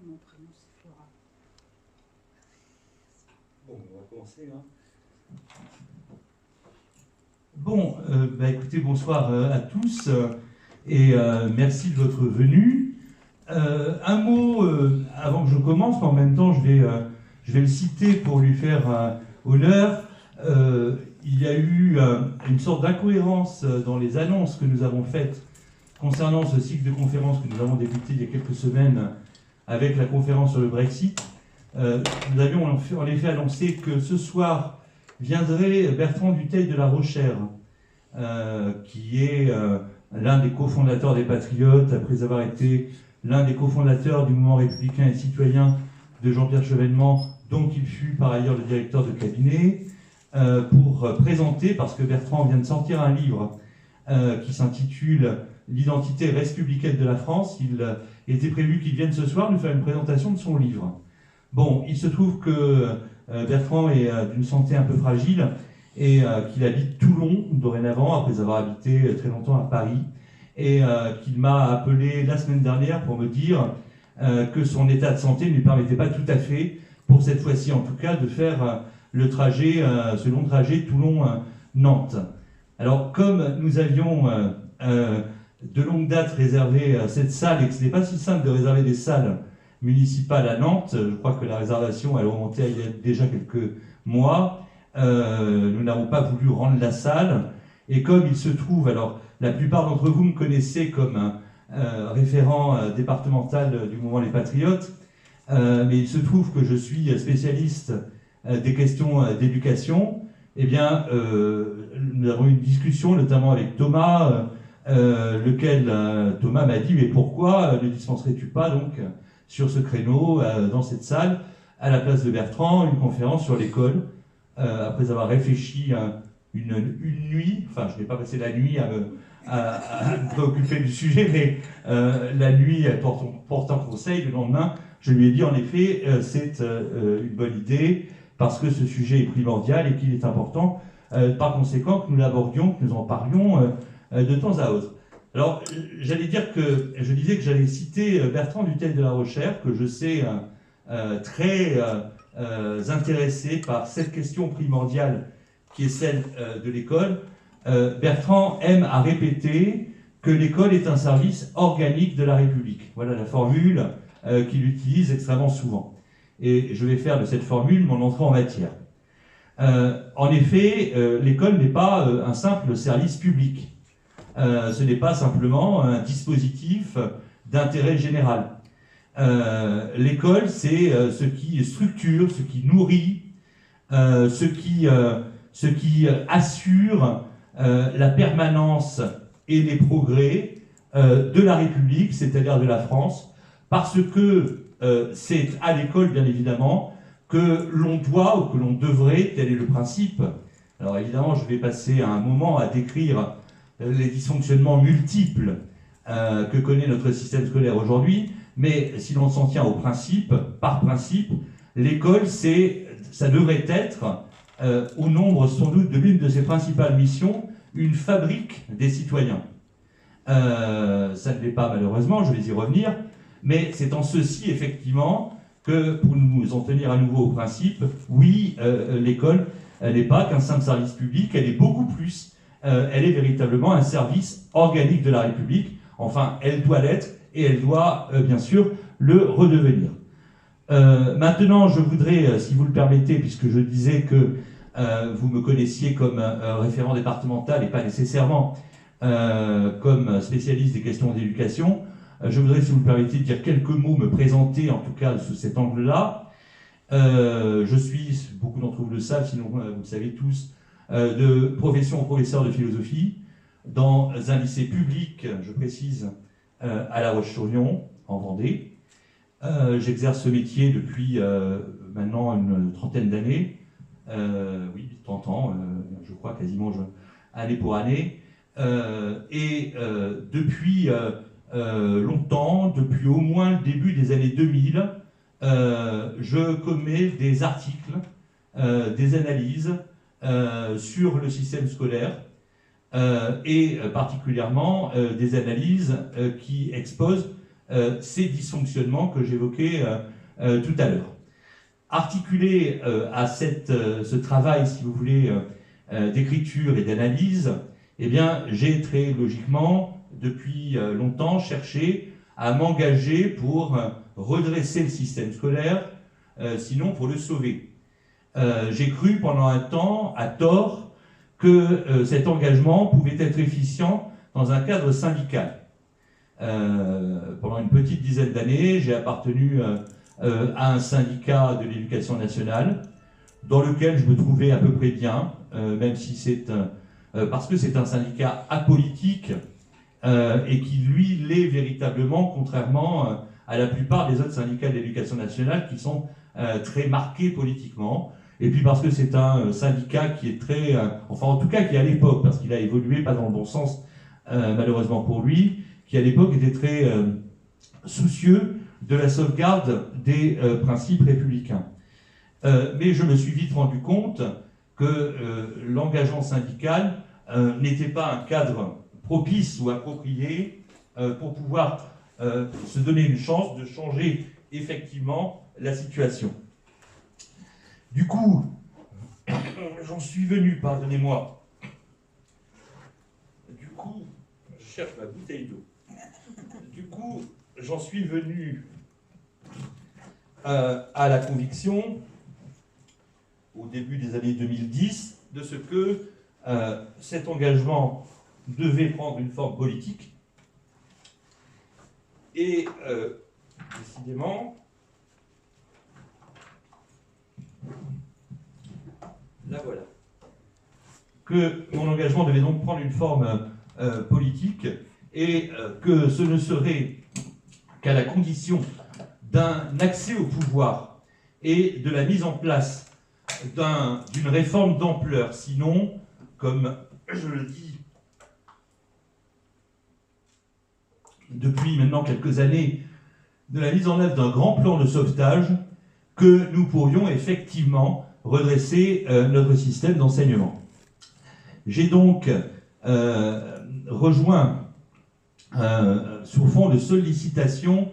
Mon prénom c'est Flora. Bon, on va commencer. Hein. Bon, écoutez, bonsoir à tous et merci de votre venue. Un mot avant que je commence, mais en même temps je vais le citer pour lui faire honneur. Il y a eu une sorte d'incohérence dans les annonces que nous avons faites concernant ce cycle de conférences que nous avons débuté il y a quelques semaines avec la conférence sur le Brexit. Nous avions en effet annoncé que ce soir viendrait Bertrand Dutheil de la Rochère, qui est l'un des cofondateurs des Patriotes, après avoir été l'un des cofondateurs du mouvement républicain et citoyen de Jean-Pierre Chevènement, dont il fut par ailleurs le directeur de cabinet, pour présenter, parce que Bertrand vient de sortir un livre qui s'intitule « L'identité républicaine de la France ». Il était prévu qu'il vienne ce soir nous faire une présentation de son livre. Bon, il se trouve que Bertrand est d'une santé un peu fragile et qu'il habite Toulon dorénavant, après avoir habité très longtemps à Paris, et qu'il m'a appelé la semaine dernière pour me dire que son état de santé ne lui permettait pas tout à fait, pour cette fois-ci en tout cas, de faire le trajet, ce long trajet Toulon-Nantes. Alors, comme nous avions de longue date réservé cette salle, et que ce n'est pas si simple de réserver des salles municipale à Nantes, je crois que la réservation elle remontait il y a déjà quelques mois, nous n'avons pas voulu rendre la salle, et comme il se trouve, alors la plupart d'entre vous me connaissez comme un référent départemental du mouvement Les Patriotes, mais il se trouve que je suis spécialiste des questions d'éducation, eh bien nous avons eu une discussion notamment avec Thomas, lequel Thomas m'a dit « mais pourquoi ne dispenserais-tu pas donc sur ce créneau, dans cette salle, à la place de Bertrand, une conférence sur l'école, après avoir réfléchi une nuit, enfin je n'ai pas passé la nuit à me préoccuper du sujet, mais la nuit portant conseil, le lendemain, je lui ai dit en effet, c'est une bonne idée, parce que ce sujet est primordial et qu'il est important, par conséquent, que nous l'abordions, que nous en parlions de temps à autre. Alors, je disais que j'allais citer Bertrand Dutheil de la Rochère, que je sais très intéressé par cette question primordiale qui est celle de l'école. Bertrand aime à répéter que l'école est un service organique de la République. Voilà la formule qu'il utilise extrêmement souvent. Et je vais faire de cette formule mon entrée en matière. En effet, l'école n'est pas un simple service public. Ce n'est pas simplement un dispositif d'intérêt général. L'école, c'est ce qui structure, ce qui nourrit, ce qui assure la permanence et les progrès de la République, c'est-à-dire de la France, parce que c'est à l'école, bien évidemment, que l'on doit ou que l'on devrait, tel est le principe. Alors évidemment, je vais passer un moment à décrire les dysfonctionnements multiples que connaît notre système scolaire aujourd'hui, mais si l'on s'en tient au principe, par principe, l'école, ça devrait être, au nombre sans doute de l'une de ses principales missions, une fabrique des citoyens. Ça ne l'est pas malheureusement, je vais y revenir, mais c'est en ceci effectivement que, pour nous en tenir à nouveau au principe, oui, l'école, elle n'est pas qu'un simple service public, elle est beaucoup plus. Elle est véritablement un service organique de la République. Enfin, elle doit l'être et elle doit, bien sûr, le redevenir. Maintenant, je voudrais, si vous le permettez, puisque je disais que vous me connaissiez comme référent départemental et pas nécessairement comme spécialiste des questions d'éducation, je voudrais, si vous le permettez, dire quelques mots, me présenter, en tout cas, sous cet angle-là. Je suis, beaucoup d'entre vous le savent, sinon vous le savez tous, de profession professeur de philosophie dans un lycée public, je précise, à La Roche-sur-Yon, en Vendée. J'exerce ce métier depuis maintenant une trentaine d'années, oui, 30 ans, je crois quasiment année pour année, et depuis longtemps, depuis au moins le début des années 2000, je commets des articles, des analyses sur le système scolaire et particulièrement des analyses qui exposent ces dysfonctionnements que j'évoquais tout à l'heure. Articulé à ce travail, si vous voulez, d'écriture et d'analyse, eh bien, j'ai très logiquement, depuis longtemps, cherché à m'engager pour redresser le système scolaire, sinon pour le sauver. J'ai cru pendant un temps, à tort, que cet engagement pouvait être efficient dans un cadre syndical. Pendant une petite dizaine d'années, j'ai appartenu à un syndicat de l'éducation nationale, dans lequel je me trouvais à peu près bien, même si c'est parce que c'est un syndicat apolitique et qui, lui, l'est véritablement, contrairement à la plupart des autres syndicats de l'éducation nationale qui sont très marqués politiquement. Et puis parce que c'est un syndicat qui est très, enfin en tout cas qui à l'époque, parce qu'il a évolué pas dans le bon sens malheureusement pour lui, qui à l'époque était très soucieux de la sauvegarde des principes républicains. Mais je me suis vite rendu compte que l'engagement syndical n'était pas un cadre propice ou approprié pour pouvoir se donner une chance de changer effectivement la situation. Du coup, j'en suis venu, pardonnez-moi. Du coup, je cherche ma bouteille d'eau. Du coup, j'en suis venu à la conviction, au début des années 2010, de ce que cet engagement devait prendre une forme politique. Et décidément, là voilà, que mon engagement devait donc prendre une forme politique et que ce ne serait qu'à la condition d'un accès au pouvoir et de la mise en place d'une réforme d'ampleur. Sinon, comme je le dis depuis maintenant quelques années, de la mise en œuvre d'un grand plan de sauvetage, que nous pourrions effectivement redresser notre système d'enseignement. J'ai donc rejoint, sur fond de sollicitation,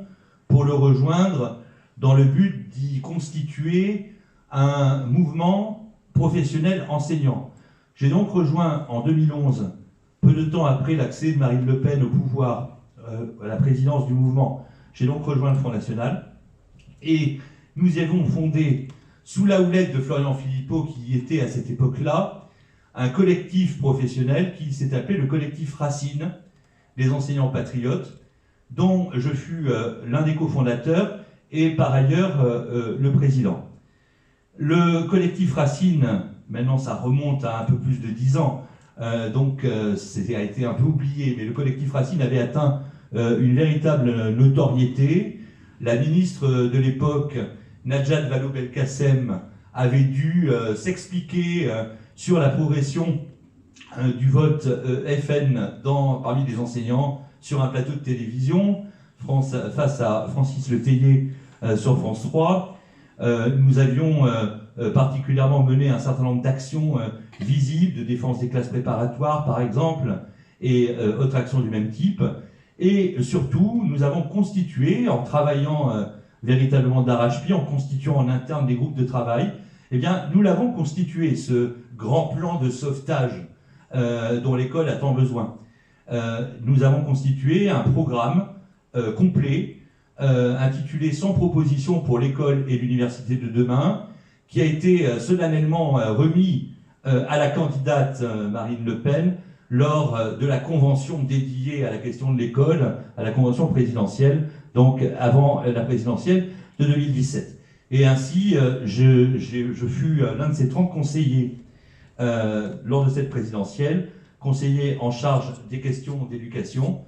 pour le rejoindre dans le but d'y constituer un mouvement professionnel enseignant. J'ai donc rejoint en 2011, peu de temps après l'accès de Marine Le Pen au pouvoir, à la présidence du mouvement, j'ai donc rejoint le Front National, et nous y avons fondé, sous la houlette de Florian Philippot, qui était à cette époque-là, un collectif professionnel qui s'est appelé le collectif Racine, les enseignants patriotes, dont je fus l'un des cofondateurs et par ailleurs le président. Le collectif Racine, maintenant ça remonte à un peu plus de 10 ans, donc ça a été un peu oublié, mais le collectif Racine avait atteint une véritable notoriété. La ministre de l'époque, Najat Vallaud-Belkacem, avait dû s'expliquer sur la progression du vote FN parmi les enseignants sur un plateau de télévision face à Francis Letellier sur France 3. Nous avions particulièrement mené un certain nombre d'actions visibles de défense des classes préparatoires, par exemple, et autres actions du même type. Et surtout, nous avons constitué, en travaillant véritablement d'arrache-pied, en constituant en interne des groupes de travail, eh bien, nous l'avons constitué, ce grand plan de sauvetage dont l'école a tant besoin. Nous avons constitué un programme complet, intitulé « 100 propositions pour l'école et l'université de demain », qui a été solennellement remis à la candidate Marine Le Pen lors de la convention dédiée à la question de l'école, à la convention présidentielle, donc avant la présidentielle de 2017. Et ainsi, je fus l'un de ces 30 conseillers lors de cette présidentielle, conseiller en charge des questions d'éducation,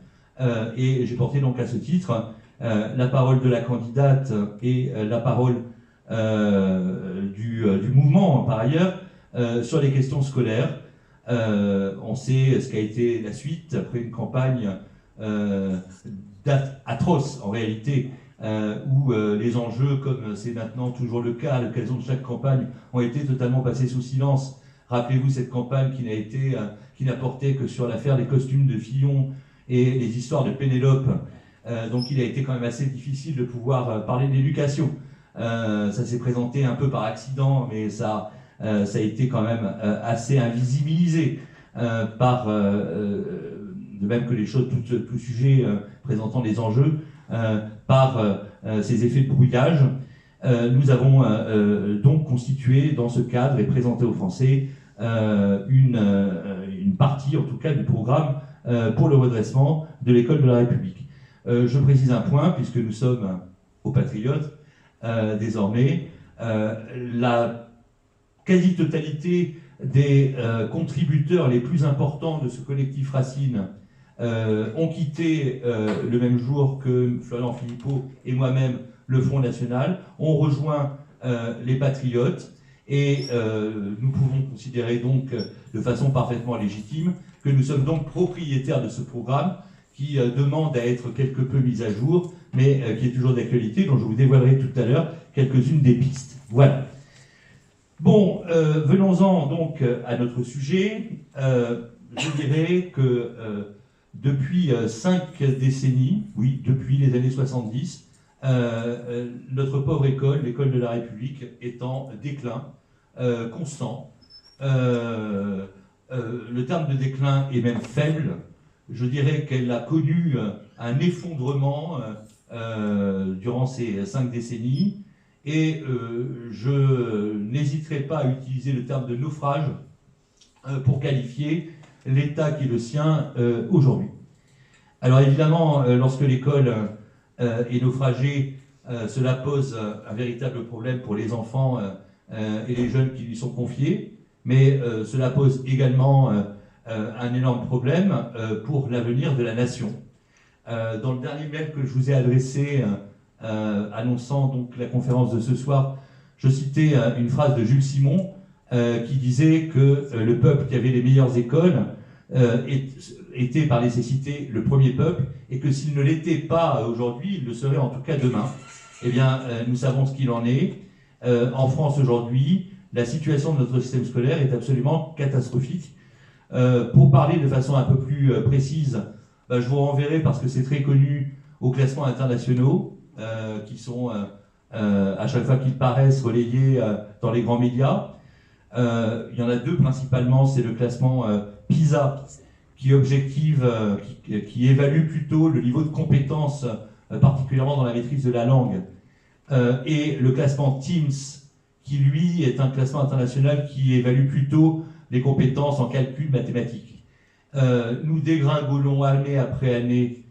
et j'ai porté donc à ce titre la parole de la candidate et la parole du mouvement par ailleurs sur les questions scolaires. On sait ce qu'a été la suite après une campagne atroce en réalité, où les enjeux, comme c'est maintenant toujours le cas à l'occasion de chaque campagne, ont été totalement passés sous silence. Rappelez-vous cette campagne qui n'a porté que sur l'affaire des costumes de Fillon et les histoires de Pénélope, Donc il a été quand même assez difficile de pouvoir parler d'éducation. Ça s'est présenté un peu par accident, mais ça a été quand même assez invisibilisé de même que les choses, tout sujet présentant des enjeux, par ces effets de brouillage. Nous avons donc constitué dans ce cadre et présenté aux Français une partie, en tout cas, du programme pour le redressement de l'école de la République. Je précise un point, puisque nous sommes aux Patriotes, désormais, la quasi-totalité des contributeurs les plus importants de ce collectif Racine ont quitté le même jour que Florian Philippot et moi-même le Front National, ont rejoint les Patriotes, et nous pouvons considérer donc de façon parfaitement légitime que nous sommes donc propriétaires de ce programme qui demande à être quelque peu mis à jour, mais qui est toujours d'actualité, dont je vous dévoilerai tout à l'heure quelques-unes des pistes. Voilà. Bon, venons-en donc à notre sujet. Je dirais que depuis 5 décennies, oui, depuis les années 70, notre pauvre école, l'école de la République, est en déclin constant. Le terme de déclin est même faible. Je dirais qu'elle a connu un effondrement durant ces 5 décennies, et je n'hésiterai pas à utiliser le terme de naufrage pour qualifier l'état qui est le sien aujourd'hui. Alors évidemment, lorsque l'école est naufragée, cela pose un véritable problème pour les enfants et les jeunes qui lui sont confiés, mais cela pose également un énorme problème pour l'avenir de la nation. Dans le dernier mail que je vous ai adressé, annonçant donc la conférence de ce soir, je citais une phrase de Jules Simon qui disait que le peuple qui avait les meilleures écoles était par nécessité le premier peuple, et que s'il ne l'était pas aujourd'hui, il le serait en tout cas demain. Eh bien, nous savons ce qu'il en est. En France aujourd'hui, la situation de notre système scolaire est absolument catastrophique. Pour parler de façon un peu plus précise, je vous renverrai, parce que c'est très connu, aux classements internationaux qui sont, à chaque fois qu'ils paraissent, relayés dans les grands médias. Il y en a 2 principalement. C'est le classement PISA, qui objective, qui évalue plutôt le niveau de compétence, particulièrement dans la maîtrise de la langue, et le classement TIMSS, qui lui est un classement international qui évalue plutôt les compétences en calcul mathématique. Nous dégringolons année après année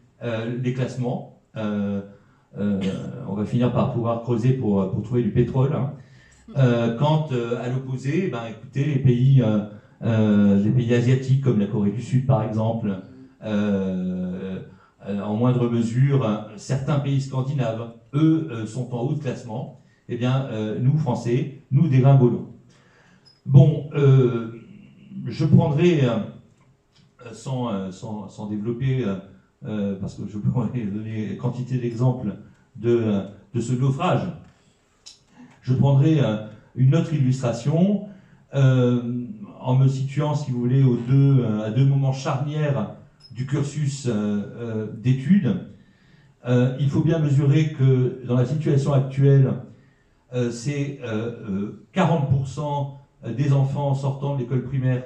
les classements. On va finir par pouvoir creuser pour trouver du pétrole. Hein. Quand à l'opposé, écoutez, les pays asiatiques comme la Corée du Sud par exemple, en moindre mesure, certains pays scandinaves, eux, sont en haut de classement. Eh bien, nous, Français, nous dégringolons. Bon, je prendrai, sans développer, parce que je pourrais donner quantité d'exemples de ce naufrage, je prendrai une autre illustration en me situant, si vous voulez, à 2 moments charnières du cursus d'études. Il faut bien mesurer que dans la situation actuelle, c'est 40% des enfants sortant de l'école primaire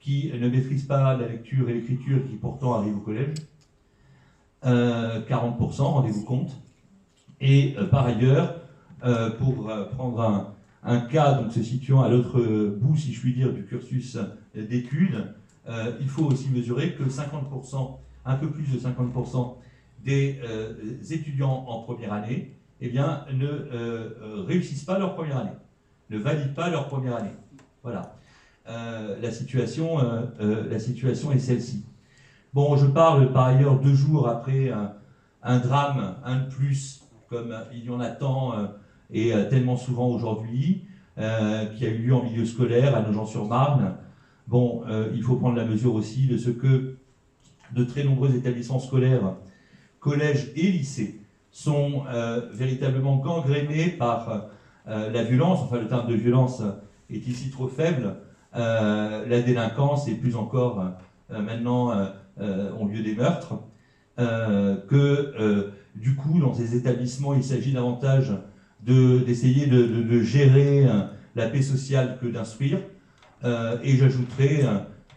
qui ne maîtrisent pas la lecture et l'écriture, qui pourtant arrivent au collège. 40%, rendez-vous compte. Et par ailleurs, pour prendre un cas donc, se situant à l'autre bout, si je puis dire, du cursus d'études, il faut aussi mesurer que 50%, un peu plus de 50% des étudiants en première année, eh bien, ne réussissent pas leur première année, ne valident pas leur première année. Voilà. La situation est celle-ci. Bon, je parle par ailleurs 2 jours après un drame, un de plus, comme il y en a tant et tellement souvent aujourd'hui, qui a eu lieu en milieu scolaire à Nogent-sur-Marne. Bon, il faut prendre la mesure aussi de ce que de très nombreux établissements scolaires, collèges et lycées, sont véritablement gangrénés par la violence. Enfin, le terme de violence est ici trop faible. La délinquance et plus encore maintenant ont lieu des meurtres. du coup, dans ces établissements, il s'agit davantage d'essayer de gérer la paix sociale que d'instruire. Et j'ajouterai,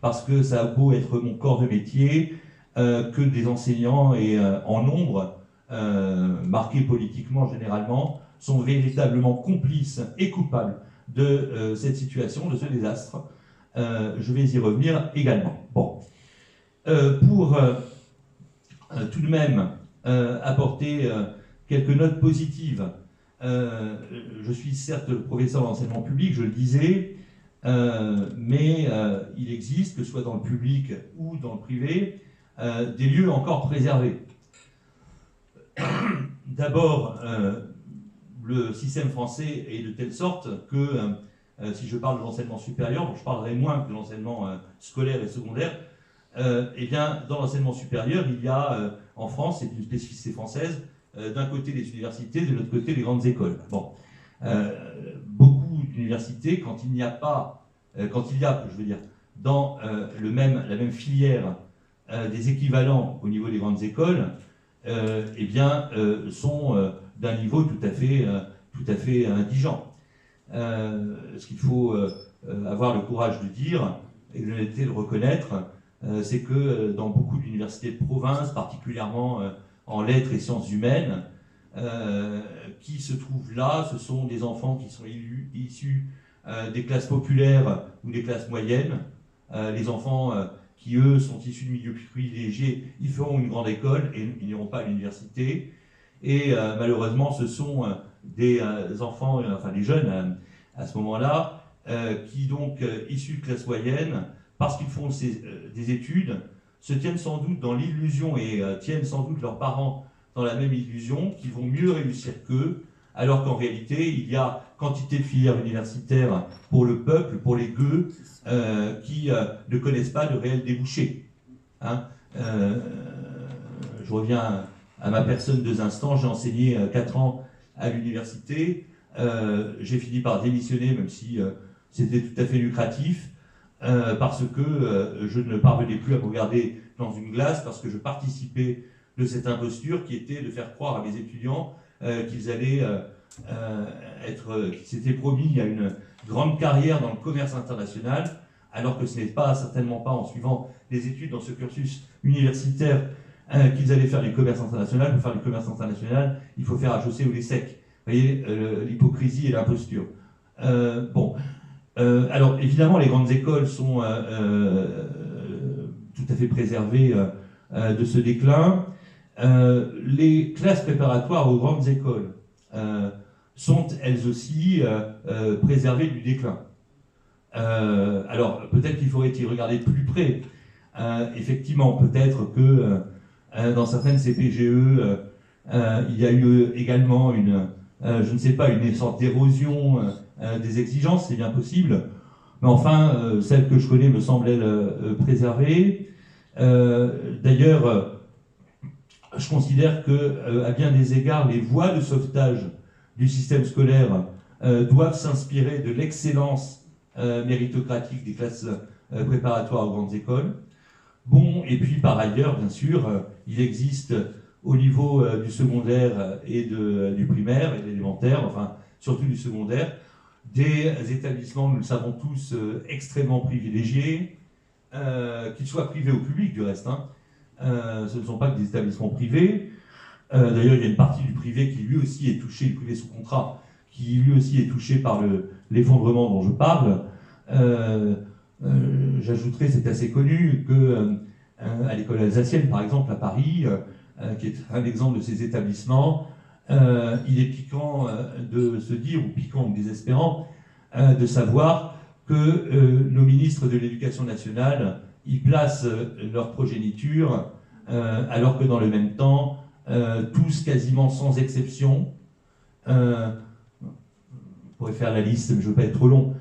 parce que ça a beau être mon corps de métier, que des enseignants, et en nombre, marqués politiquement généralement, sont véritablement complices et coupables de cette situation, de ce désastre. Je vais y revenir également. Bon. Pour tout de même apporter quelques notes positives, je suis certes professeur d'enseignement public, je le disais, mais il existe, que ce soit dans le public ou dans le privé, des lieux encore préservés. D'abord, le système français est de telle sorte que, si je parle de l'enseignement supérieur, bon, je parlerai moins que de l'enseignement scolaire et secondaire, eh bien, dans l'enseignement supérieur, il y a en France, c'est une spécificité française, d'un côté les universités, de l'autre côté les grandes écoles. Bon, beaucoup d'universités, quand il y a, je veux dire, dans la même filière, des équivalents au niveau des grandes écoles, eh bien, sont d'un niveau tout à fait indigent. Ce qu'il faut avoir le courage de dire, et l'honnêteté de reconnaître, c'est que dans beaucoup d'universités de province, particulièrement en lettres et sciences humaines, qui se trouvent là, ce sont des enfants qui sont issus des classes populaires ou des classes moyennes. Les enfants qui, eux, sont issus de milieux privilégiés, ils feront une grande école et ils n'iront pas à l'université. Et malheureusement, ce sont des enfants, enfin des jeunes à ce moment-là, qui donc, issus de classe moyenne, parce qu'ils font des études, se tiennent sans doute dans l'illusion et tiennent sans doute leurs parents dans la même illusion, qu'ils vont mieux réussir qu'eux, alors qu'en réalité, il y a quantité de filières universitaires pour le peuple, pour les gueux, qui ne connaissent pas de réels débouchés. Hein, je reviens à ma personne 2 instants, j'ai enseigné 4 ans à l'université, j'ai fini par démissionner, même si c'était tout à fait lucratif, parce que je ne parvenais plus à me regarder dans une glace, parce que je participais de cette imposture qui était de faire croire à mes étudiants qu'ils allaient qu'ils s'étaient promis à une grande carrière dans le commerce international, alors que ce n'est certainement pas en suivant des études dans ce cursus universitaire qu'ils allaient faire du commerce international. Pour faire du commerce international, il faut faire HEC ou l'ESSEC. Vous voyez, l'hypocrisie et l'imposture. Alors, évidemment, les grandes écoles sont tout à fait préservées de ce déclin. Les classes préparatoires aux grandes écoles sont, elles aussi, préservées du déclin. Alors, peut-être qu'il faudrait y regarder de plus près. Effectivement, peut-être que dans certaines CPGE, il y a eu également je ne sais pas, une sorte d'érosion des exigences, c'est bien possible. Mais enfin, celle que je connais me semble, elle, préservée. D'ailleurs, je considère que, à bien des égards, les voies de sauvetage du système scolaire doivent s'inspirer de l'excellence méritocratique des classes préparatoires aux grandes écoles. Bon, et puis par ailleurs, bien sûr, il existe au niveau du secondaire et du primaire et de l'élémentaire, enfin surtout du secondaire, des établissements, nous le savons tous, extrêmement privilégiés, qu'ils soient privés ou publics du reste. Hein. Ce ne sont pas que des établissements privés. D'ailleurs, il y a une partie du privé qui lui aussi est touché, le privé sous contrat, qui lui aussi est touché par l'effondrement dont je parle. J'ajouterai, c'est assez connu, que à l'école alsacienne, par exemple, à Paris, qui est un exemple de ces établissements, il est piquant de se dire, ou piquant ou désespérant, de savoir que nos ministres de l'Éducation nationale y placent leur progéniture, alors que dans le même temps, tous quasiment sans exception, on pourrait faire la liste, mais je ne veux pas être trop long,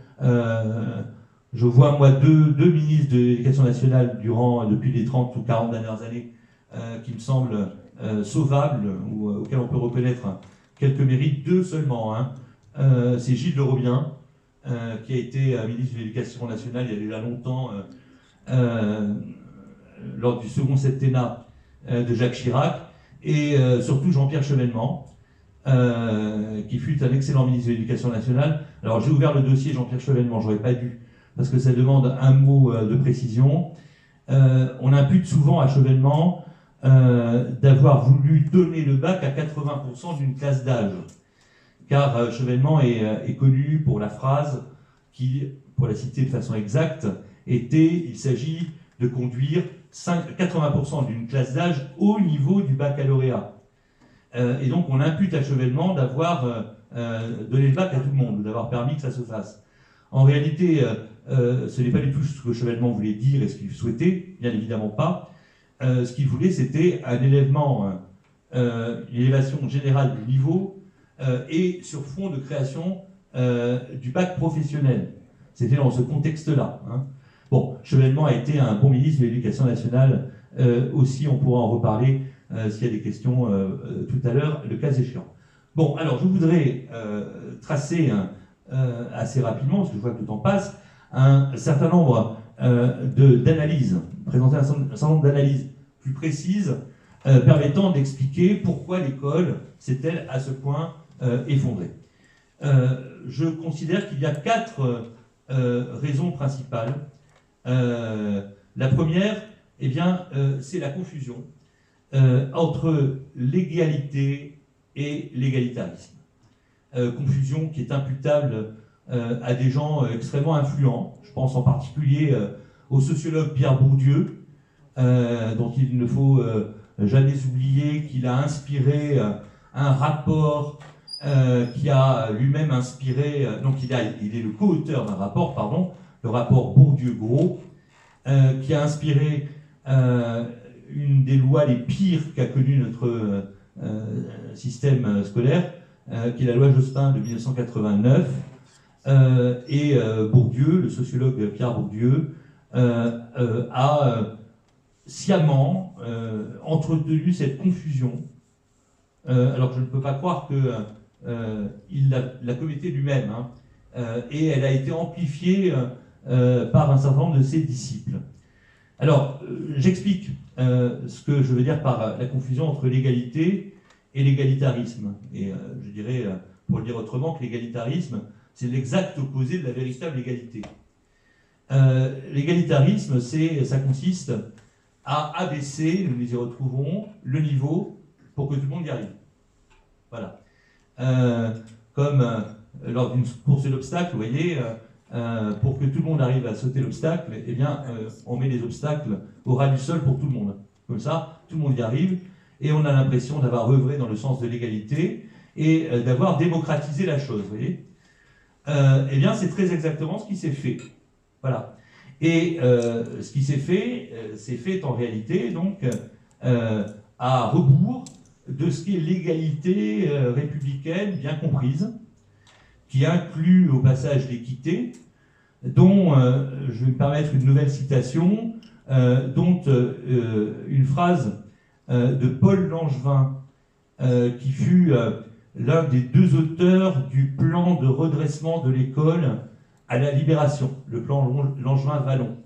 je vois, moi, deux ministres de l'Éducation nationale depuis les 30 ou 40 dernières années qui me semblent sauvables, ou auxquels on peut reconnaître quelques mérites, 2 seulement. Hein. C'est Gilles de Robien, qui a été ministre de l'Éducation nationale il y a déjà longtemps, lors du second septennat de Jacques Chirac, et surtout Jean-Pierre Chevènement, qui fut un excellent ministre de l'Éducation nationale. Alors j'ai ouvert le dossier Jean-Pierre Chevènement, j'aurais pas dû, parce que ça demande un mot de précision. On impute souvent à Chevènement d'avoir voulu donner le bac à 80% d'une classe d'âge, car Chevènement est connu pour la phrase qui, pour la citer de façon exacte, était « il s'agit de conduire 80% d'une classe d'âge au niveau du baccalauréat ». Et donc on impute à Chevènement d'avoir donné le bac à tout le monde, d'avoir permis que ça se fasse. En réalité, ce n'est pas du tout ce que Chevènement voulait dire et ce qu'il souhaitait, bien évidemment pas. Ce qu'il voulait, c'était un élèvement, une élévation générale du niveau et sur fond de création du bac professionnel. C'était dans ce contexte-là. Hein. Bon, Chevènement a été un bon ministre de l'Éducation nationale aussi, on pourra en reparler s'il y a des questions tout à l'heure, le cas échéant. Bon, alors je voudrais tracer assez rapidement, parce que je vois que le temps passe, un certain nombre d'analyses, présenter un certain nombre d'analyses plus précises permettant d'expliquer pourquoi l'école s'est-elle à ce point effondrée. Je considère qu'il y a 4 raisons principales. La première, eh bien, c'est la confusion entre l'égalité et l'égalitarisme. Confusion qui est imputable à des gens extrêmement influents. Je pense en particulier au sociologue Pierre Bourdieu, dont il ne faut jamais oublier qu'il a inspiré un rapport qui a lui-même inspiré, donc il est le co-auteur d'un rapport, pardon, le rapport Bourdieu-Gros, qui a inspiré une des lois les pires qu'a connu notre système scolaire, qui est la loi Jospin de 1989. Et Bourdieu, le sociologue Pierre Bourdieu, a sciemment entretenu cette confusion, alors je ne peux pas croire qu'il l'a commetté lui-même, hein, et elle a été amplifiée par un certain nombre de ses disciples. Alors, j'explique ce que je veux dire par la confusion entre l'égalité et l'égalitarisme. Et je dirais, pour le dire autrement, que l'égalitarisme, c'est l'exact opposé de la véritable égalité. L'égalitarisme, ça consiste à abaisser, nous y retrouvons, le niveau pour que tout le monde y arrive. Voilà. Comme lors d'une course de l'obstacle, vous voyez, pour que tout le monde arrive à sauter l'obstacle, eh bien, on met les obstacles au ras du sol pour tout le monde. Comme ça, tout le monde y arrive, et on a l'impression d'avoir œuvré dans le sens de l'égalité et d'avoir démocratisé la chose, vous voyez. Eh bien, c'est très exactement ce qui s'est fait. Voilà. Et ce qui s'est fait en réalité, donc, à rebours de ce qu'est l'égalité républicaine bien comprise, qui inclut au passage l'équité, dont je vais me permettre une nouvelle citation, dont une phrase de Paul Langevin, qui fut l'un des 2 auteurs du plan de redressement de l'école à la Libération, le plan Langevin-Vallon.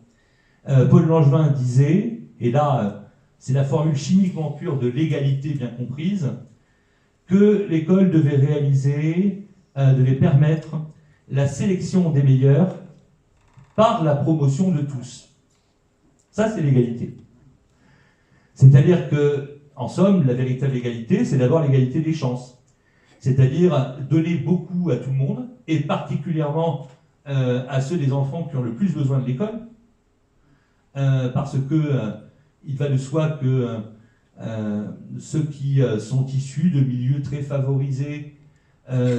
Paul Langevin disait, et là c'est la formule chimiquement pure de l'égalité bien comprise, que l'école devait devait permettre la sélection des meilleurs par la promotion de tous. Ça, c'est l'égalité. C'est-à-dire que, en somme, la véritable égalité, c'est d'abord l'égalité des chances. C'est-à-dire donner beaucoup à tout le monde, et particulièrement à ceux des enfants qui ont le plus besoin de l'école, parce que il va de soi que ceux qui sont issus de milieux très favorisés,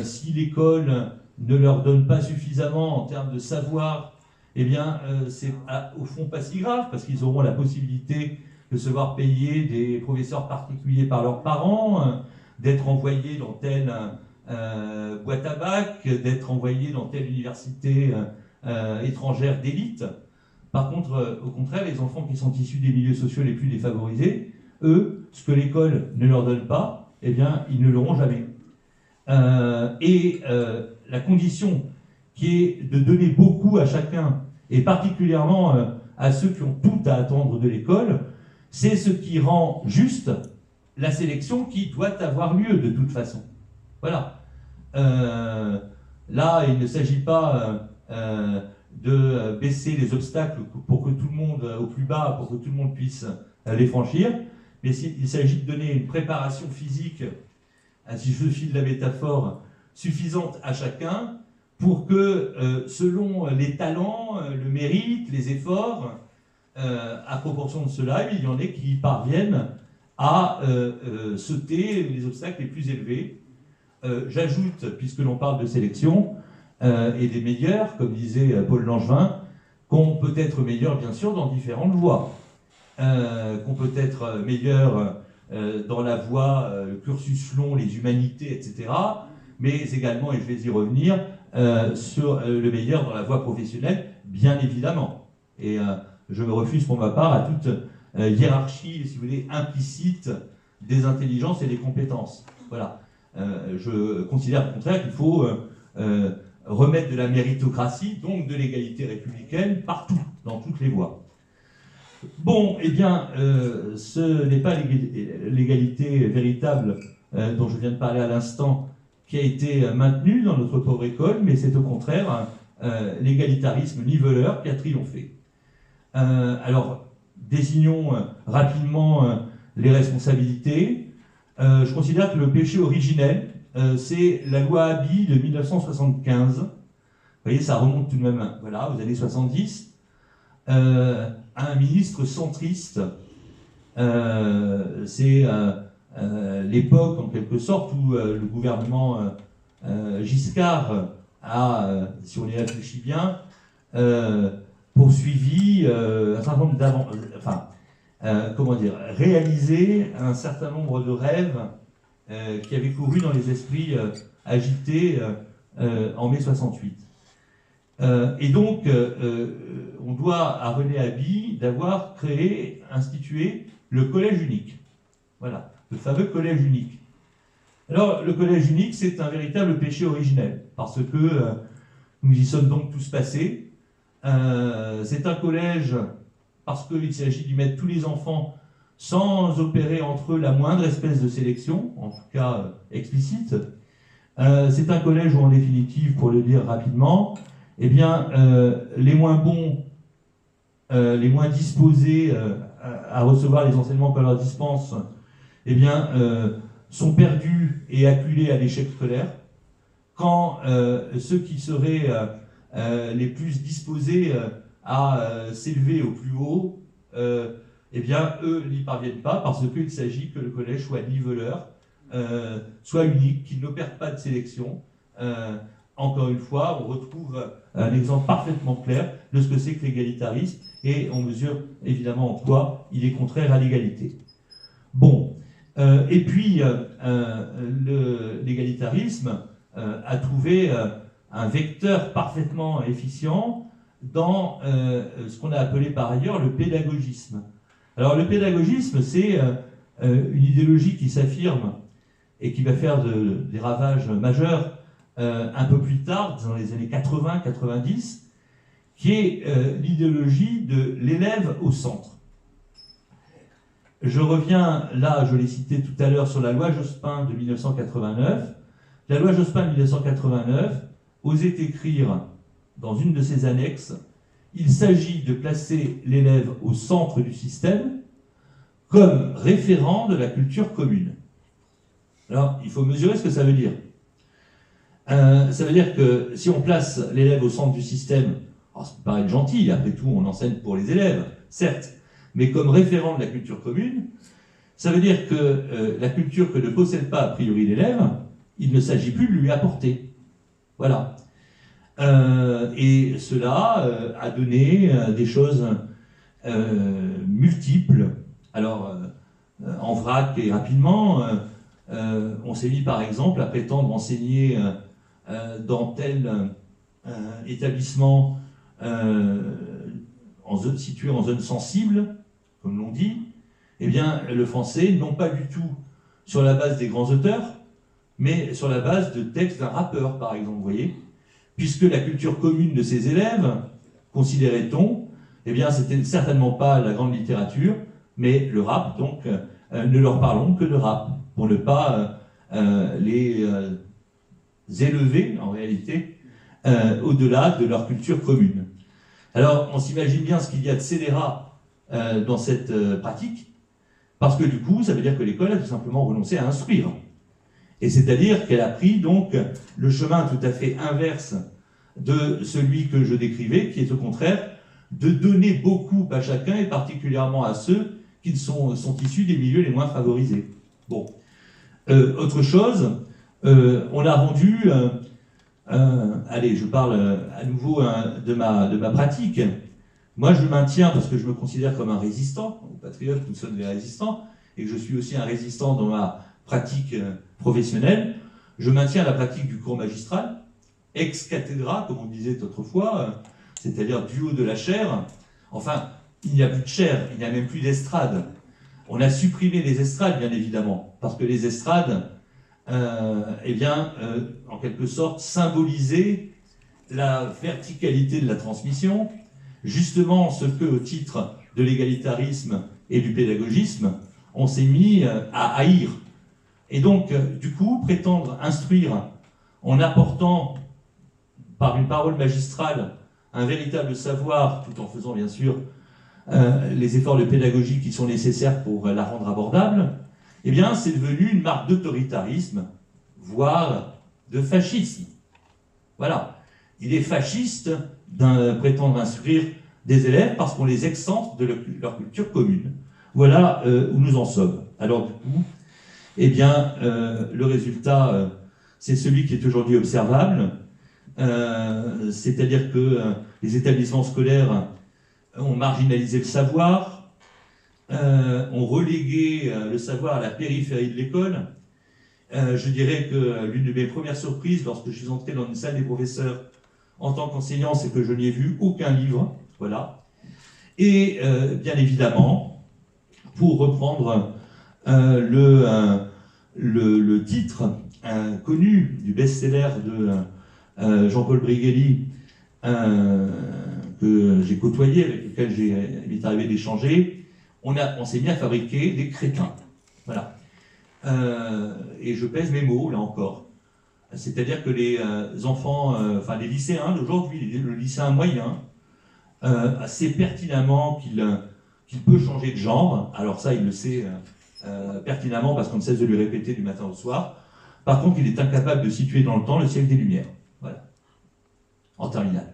si l'école ne leur donne pas suffisamment en termes de savoir, eh bien, c'est au fond pas si grave, parce qu'ils auront la possibilité de se voir payer des professeurs particuliers par leurs parents, d'être envoyés dans telle boîte à bac, d'être envoyés dans telle université étrangère d'élite. Par contre, au contraire, les enfants qui sont issus des milieux sociaux les plus défavorisés, eux, ce que l'école ne leur donne pas, eh bien, ils ne l'auront jamais. La condition qui est de donner beaucoup à chacun, et particulièrement à ceux qui ont tout à attendre de l'école, c'est ce qui rend juste la sélection qui doit avoir lieu de toute façon. Voilà. Là, il ne s'agit pas de baisser les obstacles pour que tout le monde, au plus bas, pour que tout le monde puisse les franchir, mais il s'agit de donner une préparation physique, si je file la métaphore, suffisante à chacun pour que, selon les talents, le mérite, les efforts, à proportion de cela, il y en ait qui parviennent à sauter les obstacles les plus élevés. J'ajoute, puisque l'on parle de sélection, et des meilleurs, comme disait Paul Langevin, qu'on peut être meilleur, bien sûr, dans différentes voies. Qu'on peut être meilleur dans la voie, le cursus long, les humanités, etc., mais également, et je vais y revenir, sur le meilleur dans la voie professionnelle, bien évidemment. Et je me refuse pour ma part à toute hiérarchie, si vous voulez, implicite des intelligences et des compétences. Voilà. Je considère au contraire qu'il faut remettre de la méritocratie, donc de l'égalité républicaine, partout, dans toutes les voies. Bon, eh bien, ce n'est pas l'égalité véritable dont je viens de parler à l'instant qui a été maintenue dans notre pauvre école, mais c'est au contraire l'égalitarisme niveleur qui a triomphé. Alors, désignons rapidement les responsabilités. Je considère que le péché originel, c'est la loi Haby de 1975. Vous voyez, ça remonte tout de même, voilà, aux années 70. Un ministre centriste, c'est l'époque, en quelque sorte, où le gouvernement Giscard a, si on y réfléchit bien, poursuivi un certain nombre réalisé un certain nombre de rêves qui avaient couru dans les esprits agités en mai 68. Et donc, on doit à René Haby d'avoir institué le collège unique. Voilà, le fameux collège unique. Alors, le collège unique, c'est un véritable péché originel, parce que nous y sommes donc tous passés. C'est un collège parce qu'il s'agit d'y mettre tous les enfants sans opérer entre eux la moindre espèce de sélection, en tout cas explicite. C'est un collège où, en définitive, pour le dire rapidement, eh bien, les moins bons, les moins disposés à recevoir les enseignements qu'on leur dispense, eh bien, sont perdus et acculés à l'échec scolaire, quand ceux qui seraient les plus disposés à s'élever au plus haut, eh bien, eux n'y parviennent pas, parce qu'il s'agit que le collège soit niveleur, soit unique, qu'il n'opère pas de sélection. Encore une fois, on retrouve un exemple parfaitement clair de ce que c'est que l'égalitarisme, et on mesure évidemment en quoi il est contraire à l'égalité. Bon, et puis l'égalitarisme a trouvé un vecteur parfaitement efficient dans ce qu'on a appelé par ailleurs le pédagogisme. Alors le pédagogisme, c'est une idéologie qui s'affirme et qui va faire des ravages majeurs un peu plus tard, dans les années 80-90, qui est l'idéologie de l'élève au centre. Je reviens, là, je l'ai cité tout à l'heure, sur la loi Jospin de 1989. La loi Jospin de 1989 osait écrire dans une de ses annexes: il s'agit de placer l'élève au centre du système comme référent de la culture commune. Alors, il faut mesurer ce que ça veut dire. Ça veut dire que si on place l'élève au centre du système, alors ça peut paraître gentil, après tout on enseigne pour les élèves, certes, mais comme référent de la culture commune, ça veut dire que la culture que ne possède pas a priori l'élève, il ne s'agit plus de lui apporter. Voilà. Et cela a donné des choses multiples. Alors, en vrac et rapidement, on s'est mis par exemple à prétendre enseigner dans tel établissement situé en zone sensible, comme l'on dit, eh bien, le français, non pas du tout sur la base des grands auteurs, mais sur la base de textes d'un rappeur, par exemple, vous voyez, puisque la culture commune de ces élèves, considérait-on, eh bien, c'était certainement pas la grande littérature, Mais le rap, donc, ne leur parlons que de rap, pour ne pas les élever, en réalité, au-delà de leur culture commune. Alors, on s'imagine bien ce qu'il y a de scélérat dans cette pratique, parce que du coup, ça veut dire que l'école a tout simplement renoncé à instruire. Et c'est-à-dire qu'elle a pris donc le chemin tout à fait inverse de celui que je décrivais, qui est au contraire de donner beaucoup à chacun, et particulièrement à ceux qui sont issus des milieux les moins favorisés. Bon. Autre chose, on a rendu... allez, je parle à nouveau de ma pratique. Moi, je maintiens, parce que je me considère comme un résistant, aux patriotes, nous sommes des résistants, et que je suis aussi un résistant dans ma pratique professionnelle, je maintiens la pratique du cours magistral, ex cathedra, comme on disait autrefois, c'est-à-dire du haut de la chaire. Enfin, il n'y a plus de chaire, il n'y a même plus d'estrade. On a supprimé les estrades, bien évidemment, parce que les estrades, en quelque sorte, symbolisaient la verticalité de la transmission, justement ce que, au titre de l'égalitarisme et du pédagogisme, on s'est mis à haïr. Et donc, du coup, prétendre instruire en apportant, par une parole magistrale, un véritable savoir, tout en faisant, bien sûr, les efforts de pédagogie qui sont nécessaires pour la rendre abordable, eh bien, c'est devenu une marque d'autoritarisme, voire de fascisme. Voilà. Il est fasciste de prétendre instruire des élèves parce qu'on les exempte de leur culture commune. Voilà où nous en sommes. Alors, du coup, eh bien, le résultat, c'est celui qui est aujourd'hui observable, c'est-à-dire que les établissements scolaires ont marginalisé le savoir, ont relégué le savoir à la périphérie de l'école. Je dirais que l'une de mes premières surprises lorsque je suis entré dans une salle des professeurs en tant qu'enseignant, c'est que je n'y ai vu aucun livre. Voilà. Et bien évidemment, pour reprendre le titre connu du best-seller de Jean-Paul Brigelli, que j'ai côtoyé, avec lequel il m'est arrivé d'échanger, on s'est mis à fabriquer des crétins. Voilà. Et je pèse mes mots, là encore. C'est-à-dire que les enfants, enfin les lycéens d'aujourd'hui, le lycéen moyen, sait pertinemment qu'il peut changer de genre. Alors ça, il le sait pertinemment parce qu'on ne cesse de lui répéter du matin au soir. Par contre, il est incapable de situer dans le temps le siècle des Lumières. Voilà. En terminale.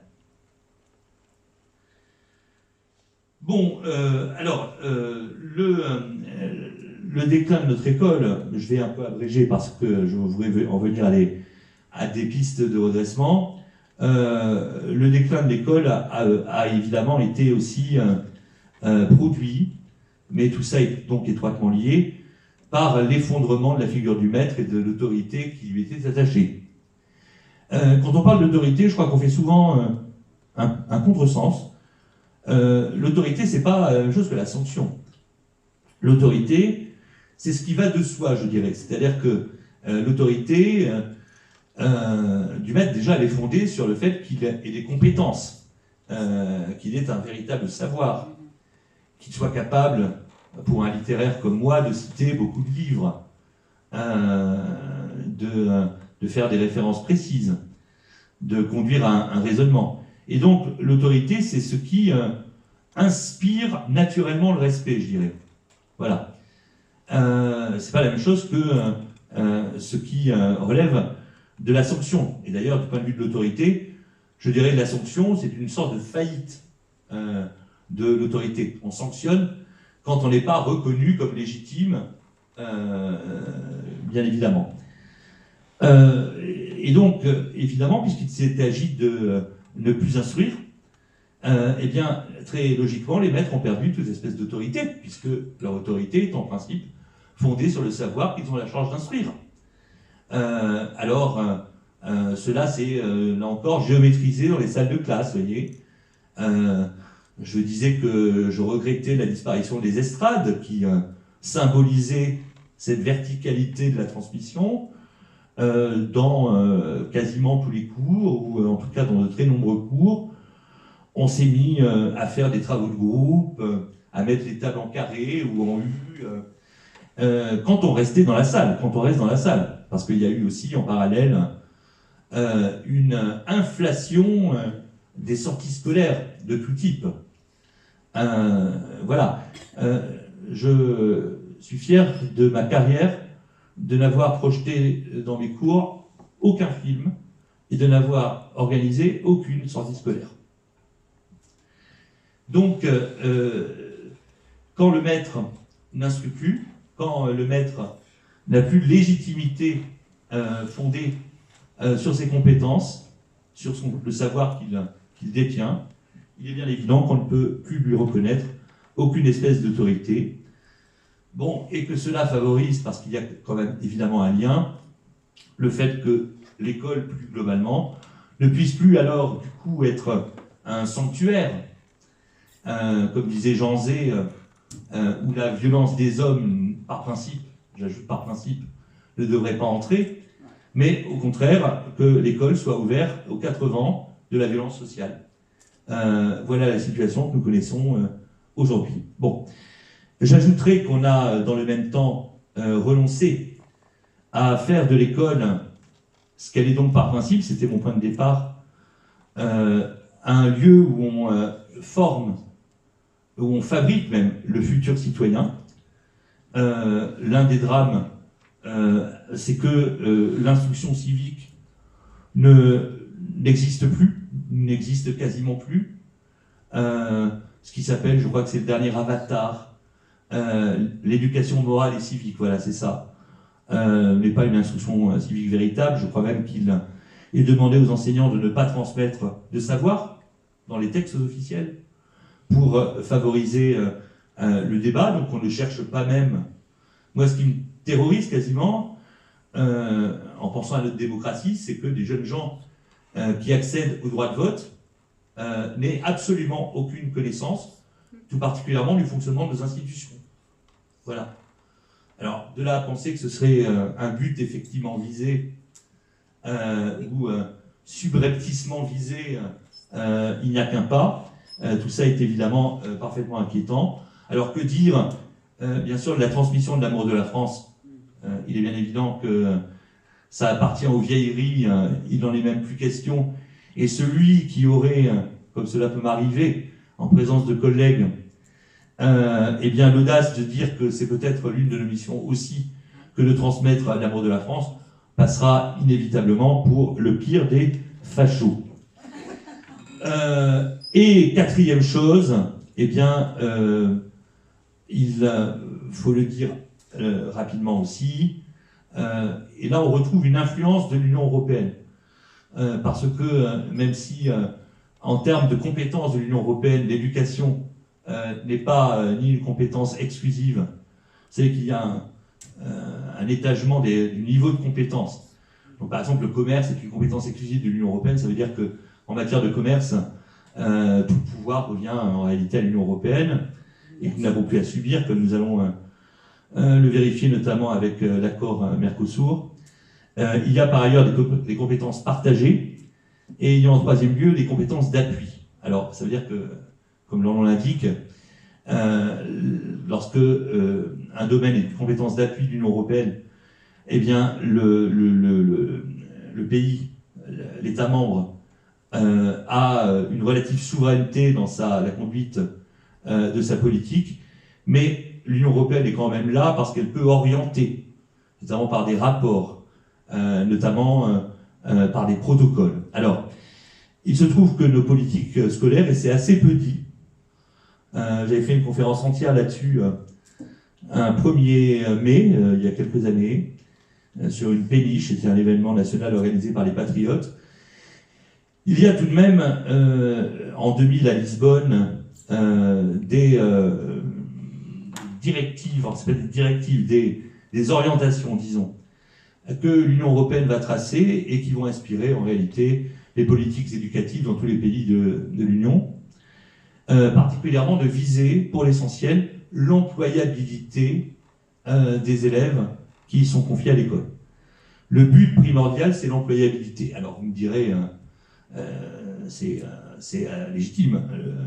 Bon, alors, le déclin de notre école, je vais un peu abréger parce que je voudrais en venir à des pistes de redressement. Le déclin de l'école a évidemment été aussi produit, mais tout ça est donc étroitement lié, par l'effondrement de la figure du maître et de l'autorité qui lui était attachée. Quand on parle d'autorité, je crois qu'on fait souvent un contresens. L'autorité, c'est pas la même chose que la sanction. L'autorité, c'est ce qui va de soi, je dirais. C'est-à-dire que l'autorité du maître, déjà, elle est fondée sur le fait qu'il ait des compétences, qu'il ait un véritable savoir, qu'il soit capable, pour un littéraire comme moi, de citer beaucoup de livres, de faire des références précises, de conduire un raisonnement. Et donc, l'autorité, c'est ce qui inspire naturellement le respect, je dirais. Voilà. C'est pas la même chose que ce qui relève de la sanction. Et d'ailleurs, du point de vue de l'autorité, je dirais que la sanction, c'est une sorte de faillite de l'autorité. On sanctionne quand on n'est pas reconnu comme légitime, bien évidemment. Et donc, évidemment, puisqu'il s'est agi de ne plus instruire, eh bien, très logiquement, les maîtres ont perdu toute espèce d'autorité, puisque leur autorité est en principe fondée sur le savoir qu'ils ont la charge d'instruire. Alors, cela, c'est, là encore, géométrisé dans les salles de classe, vous voyez. Je disais que je regrettais la disparition des estrades, qui symbolisaient cette verticalité de la transmission, dans quasiment tous les cours, ou en tout cas dans de très nombreux cours. On s'est mis à faire des travaux de groupe, à mettre les tables en carré ou en U, quand on restait dans la salle, quand on reste dans la salle. Parce qu'il y a eu aussi en parallèle une inflation des sorties scolaires de tout type. Voilà. Je suis fier de ma carrière de n'avoir projeté dans mes cours aucun film et de n'avoir organisé aucune sortie scolaire. Donc, quand le maître n'instruit plus, quand le maître n'a plus de légitimité fondée sur ses compétences, sur le savoir qu'il détient, il est bien évident qu'on ne peut plus lui reconnaître aucune espèce d'autorité. Bon, et que cela favorise, parce qu'il y a quand même évidemment un lien, le fait que l'école, plus globalement, ne puisse plus alors du coup être un sanctuaire, comme disait Jean Zay, où la violence des hommes, par principe, j'ajoute par principe, ne devrait pas entrer, mais au contraire, que l'école soit ouverte aux quatre vents de la violence sociale. Voilà la situation que nous connaissons aujourd'hui. Bon, j'ajouterai qu'on a dans le même temps renoncé à faire de l'école ce qu'elle est donc par principe, c'était mon point de départ, un lieu où on forme, où on fabrique même le futur citoyen. L'un des drames, c'est que l'instruction civique n'existe plus, n'existe quasiment plus. Ce qui s'appelle, je crois que c'est le dernier avatar, l'éducation morale et civique, voilà, c'est ça. Mais pas une instruction civique véritable. Je crois même qu'il est demandé aux enseignants de ne pas transmettre de savoir dans les textes officiels pour favoriser le débat, donc on ne cherche pas même. Moi, ce qui me terrorise quasiment, en pensant à notre démocratie, c'est que des jeunes gens qui accèdent au droit de vote n'aient absolument aucune connaissance, tout particulièrement du fonctionnement de nos institutions. Voilà. Alors, de là à penser que ce serait un but effectivement visé, ou subrepticement visé, il n'y a qu'un pas. Tout ça est évidemment parfaitement inquiétant. Alors que dire, bien sûr, de la transmission de l'amour de la France? Il est bien évident que ça appartient aux vieilleries, il n'en est même plus question. Et celui qui aurait, comme cela peut m'arriver, en présence de collègues, eh bien l'audace de dire que c'est peut-être l'une de nos missions aussi que de transmettre l'amour de la France, passera inévitablement pour le pire des fachos. Et quatrième chose, eh bien, il faut le dire rapidement aussi, et là on retrouve une influence de l'Union européenne, parce que même si en termes de compétences de l'Union européenne, l'éducation n'est pas ni une compétence exclusive, c'est qu'il y a un étagement du niveau de compétences. Donc par exemple le commerce est une compétence exclusive de l'Union européenne, ça veut dire qu'en matière de commerce, tout pouvoir revient en réalité à l'Union européenne, et que nous n'avons plus à subir, que nous allons le vérifier notamment avec l'accord Mercosur. Il y a par ailleurs des compétences partagées, et il y a en troisième lieu des compétences d'appui. Alors ça veut dire que, comme leur nom l'indique, lorsque un domaine est une compétence d'appui de l'Union européenne, eh bien le pays, l'État membre, a une relative souveraineté dans la conduite de sa politique, mais l'Union européenne est quand même là parce qu'elle peut orienter, notamment par des rapports, notamment par des protocoles. Alors, il se trouve que nos politiques scolaires, et c'est assez peu dit, j'avais fait une conférence entière là-dessus un 1er mai, il y a quelques années, sur une péniche, c'était un événement national organisé par les Patriotes. Il y a tout de même, en 2000 à Lisbonne, des directives, enfin, c'est pas des directives, des orientations, disons, que l'Union européenne va tracer et qui vont inspirer en réalité les politiques éducatives dans tous les pays de l'Union, particulièrement de viser, pour l'essentiel, l'employabilité des élèves qui y sont confiés à l'école. Le but primordial, c'est l'employabilité. Alors vous me direz, légitime.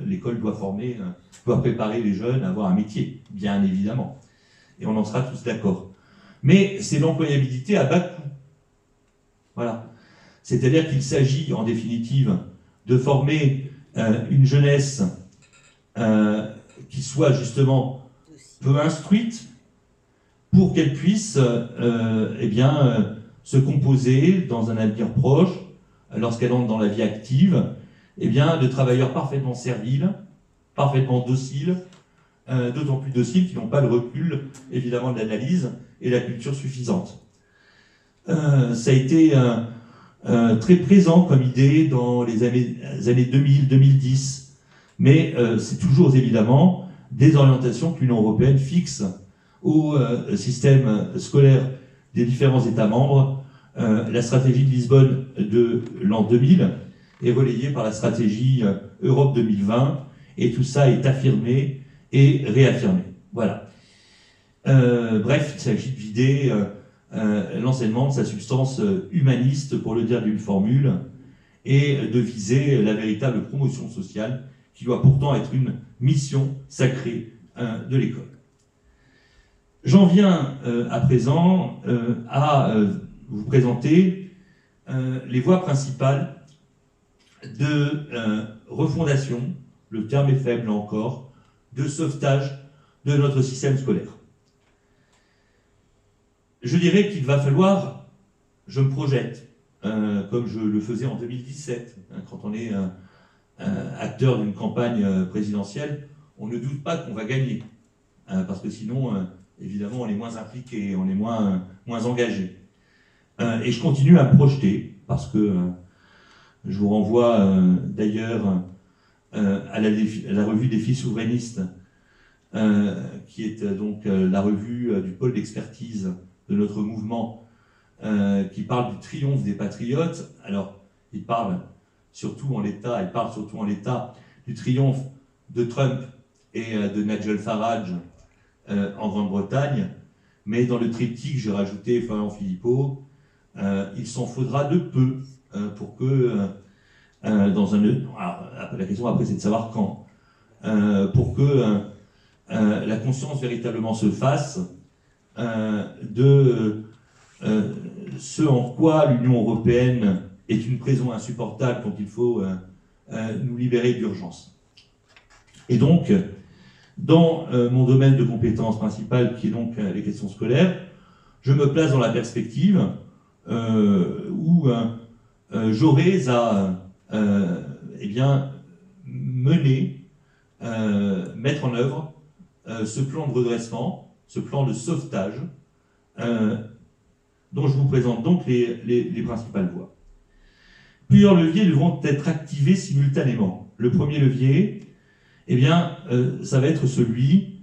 L'école doit former, doit préparer les jeunes à avoir un métier, bien évidemment. Et on en sera tous d'accord. Mais c'est l'employabilité à bas coût. Voilà. C'est-à-dire qu'il s'agit, en définitive, de former une jeunesse qui soit justement peu instruite pour qu'elle puisse se composer dans un avenir proche, lorsqu'elle entre dans la vie active, de travailleurs parfaitement serviles, parfaitement dociles, d'autant plus dociles qu'ils n'ont pas le recul, évidemment, de l'analyse et la culture suffisante. Ça a été très présent comme idée dans les années 2000-2010, mais c'est toujours, évidemment, des orientations que l'Union européenne fixe au système scolaire des différents États membres. La stratégie de Lisbonne de l'an 2000 est relayée par la stratégie Europe 2020, et tout ça est affirmé et réaffirmé. Voilà. Bref, il s'agit de vider l'enseignement de sa substance humaniste, pour le dire d'une formule, et de viser la véritable promotion sociale, qui doit pourtant être une mission sacrée de l'école. J'en viens à présent à vous présenter les voies principales de refondation, le terme est faible là encore, de sauvetage de notre système scolaire. Je dirais qu'il va falloir, je me projette, comme je le faisais en 2017, quand on est acteur d'une campagne présidentielle, on ne doute pas qu'on va gagner, parce que sinon, évidemment, on est moins impliqué, on est moins engagé. Et je continue à me projeter, parce que je vous renvoie d'ailleurs à la revue Défis souverainistes, qui est donc la revue du pôle d'expertise de notre mouvement, qui parle du triomphe des patriotes. Alors, il parle surtout en l'état du triomphe de Trump et de Nigel Farage en Grande-Bretagne, mais dans le triptyque, j'ai rajouté Florian Philippot, il s'en faudra de peu pour que, la question après c'est de savoir quand, pour que la conscience véritablement se fasse de ce en quoi l'Union européenne est une prison insupportable dont il faut nous libérer d'urgence. Et donc, dans mon domaine de compétence principale, qui est donc les questions scolaires, je me place dans la perspective où j'aurais à mener, mettre en œuvre ce plan de redressement, ce plan de sauvetage, dont je vous présente donc les principales voies. Plusieurs leviers devront être activés simultanément. Le premier levier, ça va être celui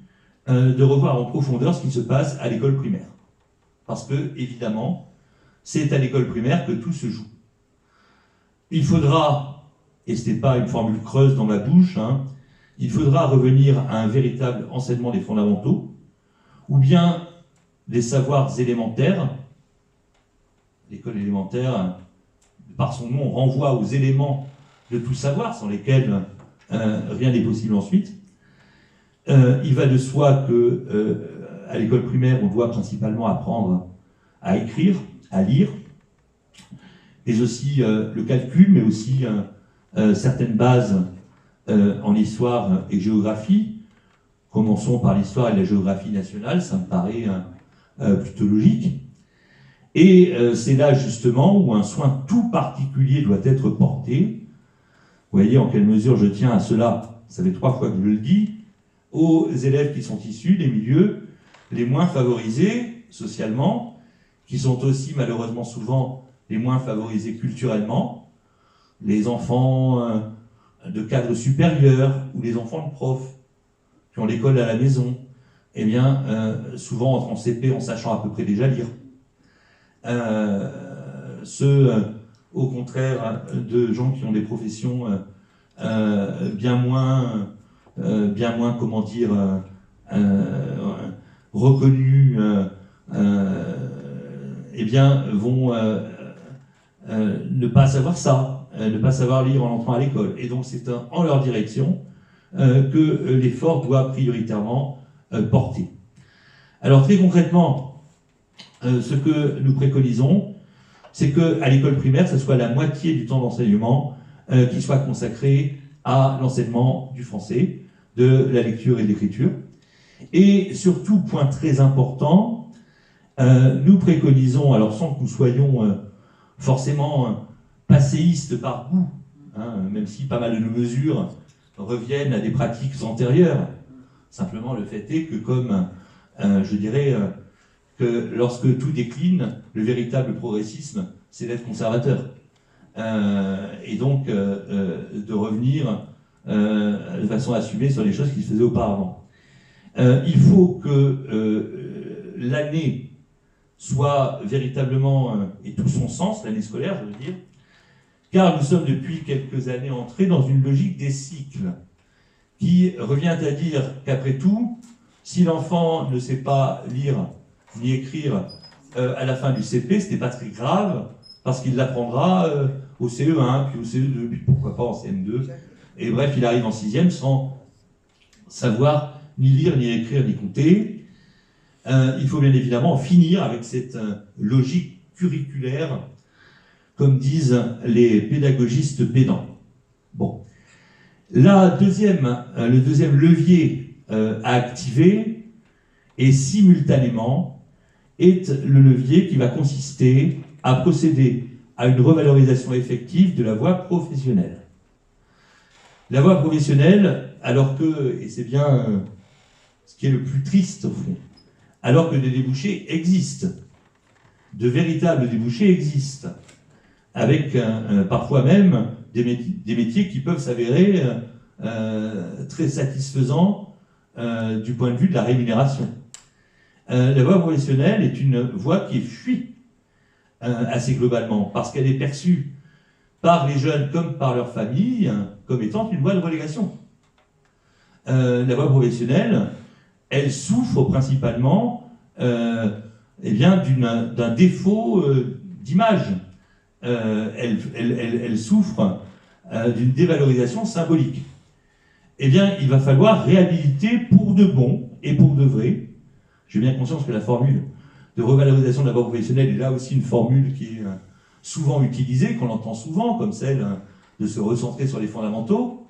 de revoir en profondeur ce qui se passe à l'école primaire. Parce que, évidemment, c'est à l'école primaire que tout se joue. Il faudra, et ce n'est pas une formule creuse dans ma bouche, il faudra revenir à un véritable enseignement des fondamentaux, ou bien des savoirs élémentaires. L'école élémentaire, par son nom, renvoie aux éléments de tout savoir, sans lesquels rien n'est possible ensuite. Il va de soi que à l'école primaire, on doit principalement apprendre à écrire, à lire, et aussi le calcul, mais aussi certaines bases en histoire et géographie. Commençons par l'histoire et la géographie nationale, ça me paraît plutôt logique. Et c'est là justement où un soin tout particulier doit être porté. Vous voyez en quelle mesure je tiens à cela, ça fait 3 fois que je le dis, aux élèves qui sont issus des milieux les moins favorisés socialement, qui sont aussi malheureusement souvent les moins favorisés culturellement, les enfants de cadres supérieurs ou les enfants de profs qui ont l'école à la maison, souvent entrent en CP en sachant à peu près déjà lire. Ceux, au contraire, de gens qui ont des professions bien moins, comment dire, reconnues, vont ne pas savoir ça. ne pas savoir lire en entrant à l'école. Et donc c'est en leur direction que l'effort doit prioritairement porter. Alors très concrètement, ce que nous préconisons, c'est qu'à l'école primaire, ce soit la moitié du temps d'enseignement qui soit consacré à l'enseignement du français, de la lecture et de l'écriture. Et surtout, point très important, nous préconisons, alors sans que nous soyons forcément passéistes par goût, hein, même si pas mal de nos mesures reviennent à des pratiques antérieures, simplement le fait est que comme, je dirais, que lorsque tout décline, le véritable progressisme, c'est d'être conservateur. Et donc de revenir de façon assumée sur les choses qui se faisaient auparavant. Il faut que l'année soit véritablement, et tout son sens, l'année scolaire, je veux dire, car nous sommes depuis quelques années entrés dans une logique des cycles, qui revient à dire qu'après tout, si l'enfant ne sait pas lire ni écrire à la fin du CP, ce n'est pas très grave, parce qu'il l'apprendra au CE1, puis au CE2, puis pourquoi pas en CM2, et bref, il arrive en 6e sans savoir ni lire, ni écrire, ni compter. Il faut bien évidemment finir avec cette logique curriculaire, comme disent les pédagogistes pédants. Bon. Le deuxième levier à activer, et simultanément, est le levier qui va consister à procéder à une revalorisation effective de la voie professionnelle. La voie professionnelle, alors que, et c'est bien ce qui est le plus triste au fond, alors que des débouchés existent, de véritables débouchés existent, avec parfois même des métiers qui peuvent s'avérer très satisfaisants du point de vue de la rémunération. La voie professionnelle est une voie qui fuit assez globalement, parce qu'elle est perçue par les jeunes comme par leur famille comme étant une voie de relégation. La voie professionnelle, elle souffre principalement eh bien, d'un défaut d'image. Elle souffre d'une dévalorisation symbolique. Eh bien, il va falloir réhabiliter pour de bon et pour de vrai. J'ai bien conscience que la formule de revalorisation de la voie professionnelle est là aussi une formule qui est souvent utilisée, qu'on entend souvent, comme celle de se recentrer sur les fondamentaux,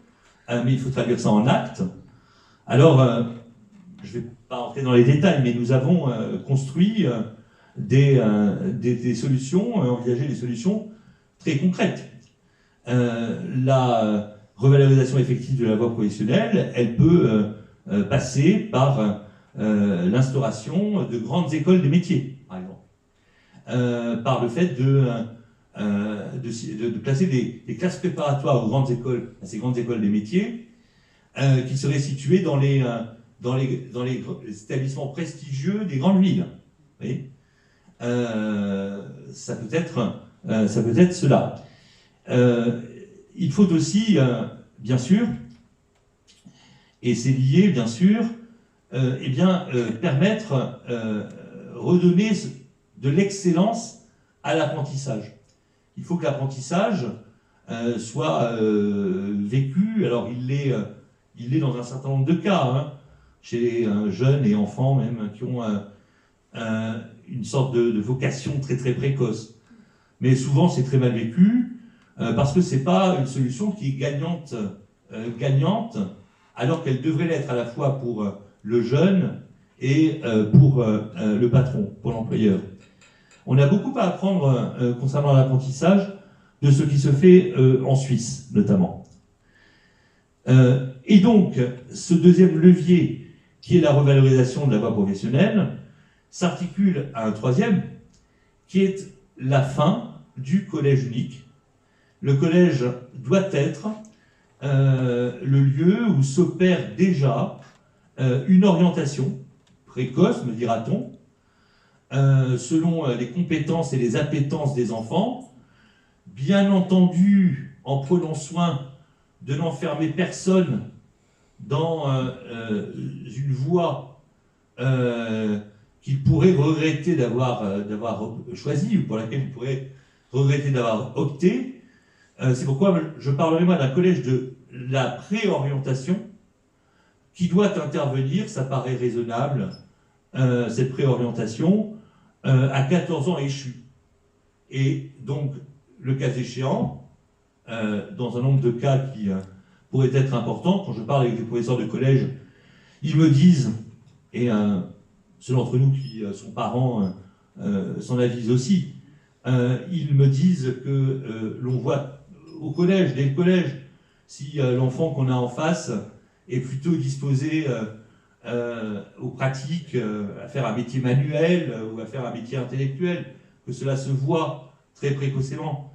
mais il faut traduire ça en actes. Alors, je ne vais pas entrer dans les détails, mais nous avons construit des solutions, envisagé des solutions très concrètes. La revalorisation effective de la voie professionnelle, elle peut passer par l'instauration de grandes écoles des métiers, par exemple. Par le fait de placer des classes préparatoires aux grandes écoles, à ces grandes écoles des métiers, qui seraient situées dans les établissements prestigieux des grandes villes. Vous voyez, ça peut être cela. Il faut aussi, bien sûr, et c'est lié, bien sûr, permettre, redonner de l'excellence à l'apprentissage. Il faut que l'apprentissage soit vécu, alors il l'est dans un certain nombre de cas, hein, chez jeunes et enfants même, qui ont une sorte de vocation très très précoce. Mais souvent c'est très mal vécu, parce que ce n'est pas une solution qui est gagnante, alors qu'elle devrait l'être à la fois pour le jeune et pour le patron, pour l'employeur. On a beaucoup à apprendre concernant l'apprentissage de ce qui se fait en Suisse, notamment. Et donc, ce deuxième levier, qui est la revalorisation de la voie professionnelle, s'articule à un troisième, qui est la fin du collège unique. Le collège doit être le lieu où s'opère déjà une orientation précoce, me dira-t-on, selon les compétences et les appétences des enfants, bien entendu en prenant soin de n'enfermer personne dans une voie qu'il pourrait regretter d'avoir choisie, ou pour laquelle il pourrait regretter d'avoir opté, C'est pourquoi je parlerai moi d'un collège de la préorientation qui doit intervenir, ça paraît raisonnable, cette préorientation, à 14 ans échus. Et donc, le cas échéant, dans un nombre de cas qui pourraient être importants, quand je parle avec des professeurs de collège, ils me disent, et ceux d'entre nous qui sont parents s'en avisent aussi, ils me disent que l'on voit au collège, dès le collège, si l'enfant qu'on a en face est plutôt disposé aux pratiques, à faire un métier manuel ou à faire un métier intellectuel, que cela se voit très précocement.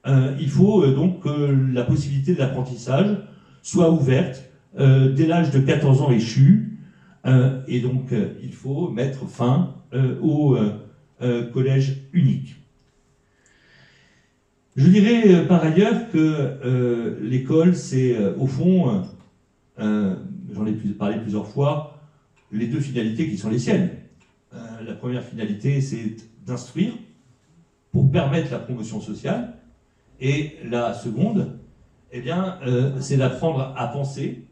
Il faut donc que la possibilité de l'apprentissage soit ouverte dès l'âge de 14 ans échu, et donc il faut mettre fin au collège unique. Je dirais par ailleurs que l'école, c'est au fond, j'en ai parlé plusieurs fois, les deux finalités qui sont les siennes. La première finalité, c'est d'instruire pour permettre la promotion sociale, et la seconde, eh bien, c'est d'apprendre à penser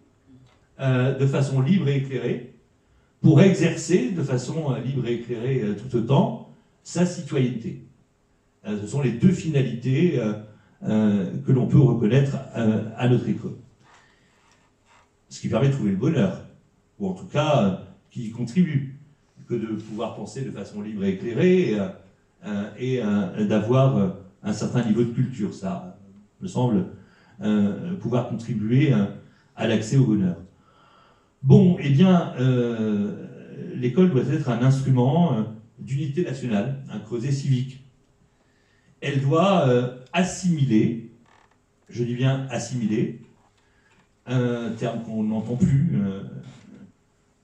de façon libre et éclérée, pour exercer de façon libre et éclairée tout autant sa citoyenneté. Ce sont les deux finalités que l'on peut reconnaître à notre école. Ce qui permet de trouver le bonheur, ou en tout cas qui y contribue, que de pouvoir penser de façon libre et éclairée et d'avoir un certain niveau de culture. Ça me semble pouvoir contribuer à l'accès au bonheur. Bon, eh bien, l'école doit être un instrument d'unité nationale, un creuset civique. Elle doit assimiler, je dis bien assimiler, un terme qu'on n'entend plus,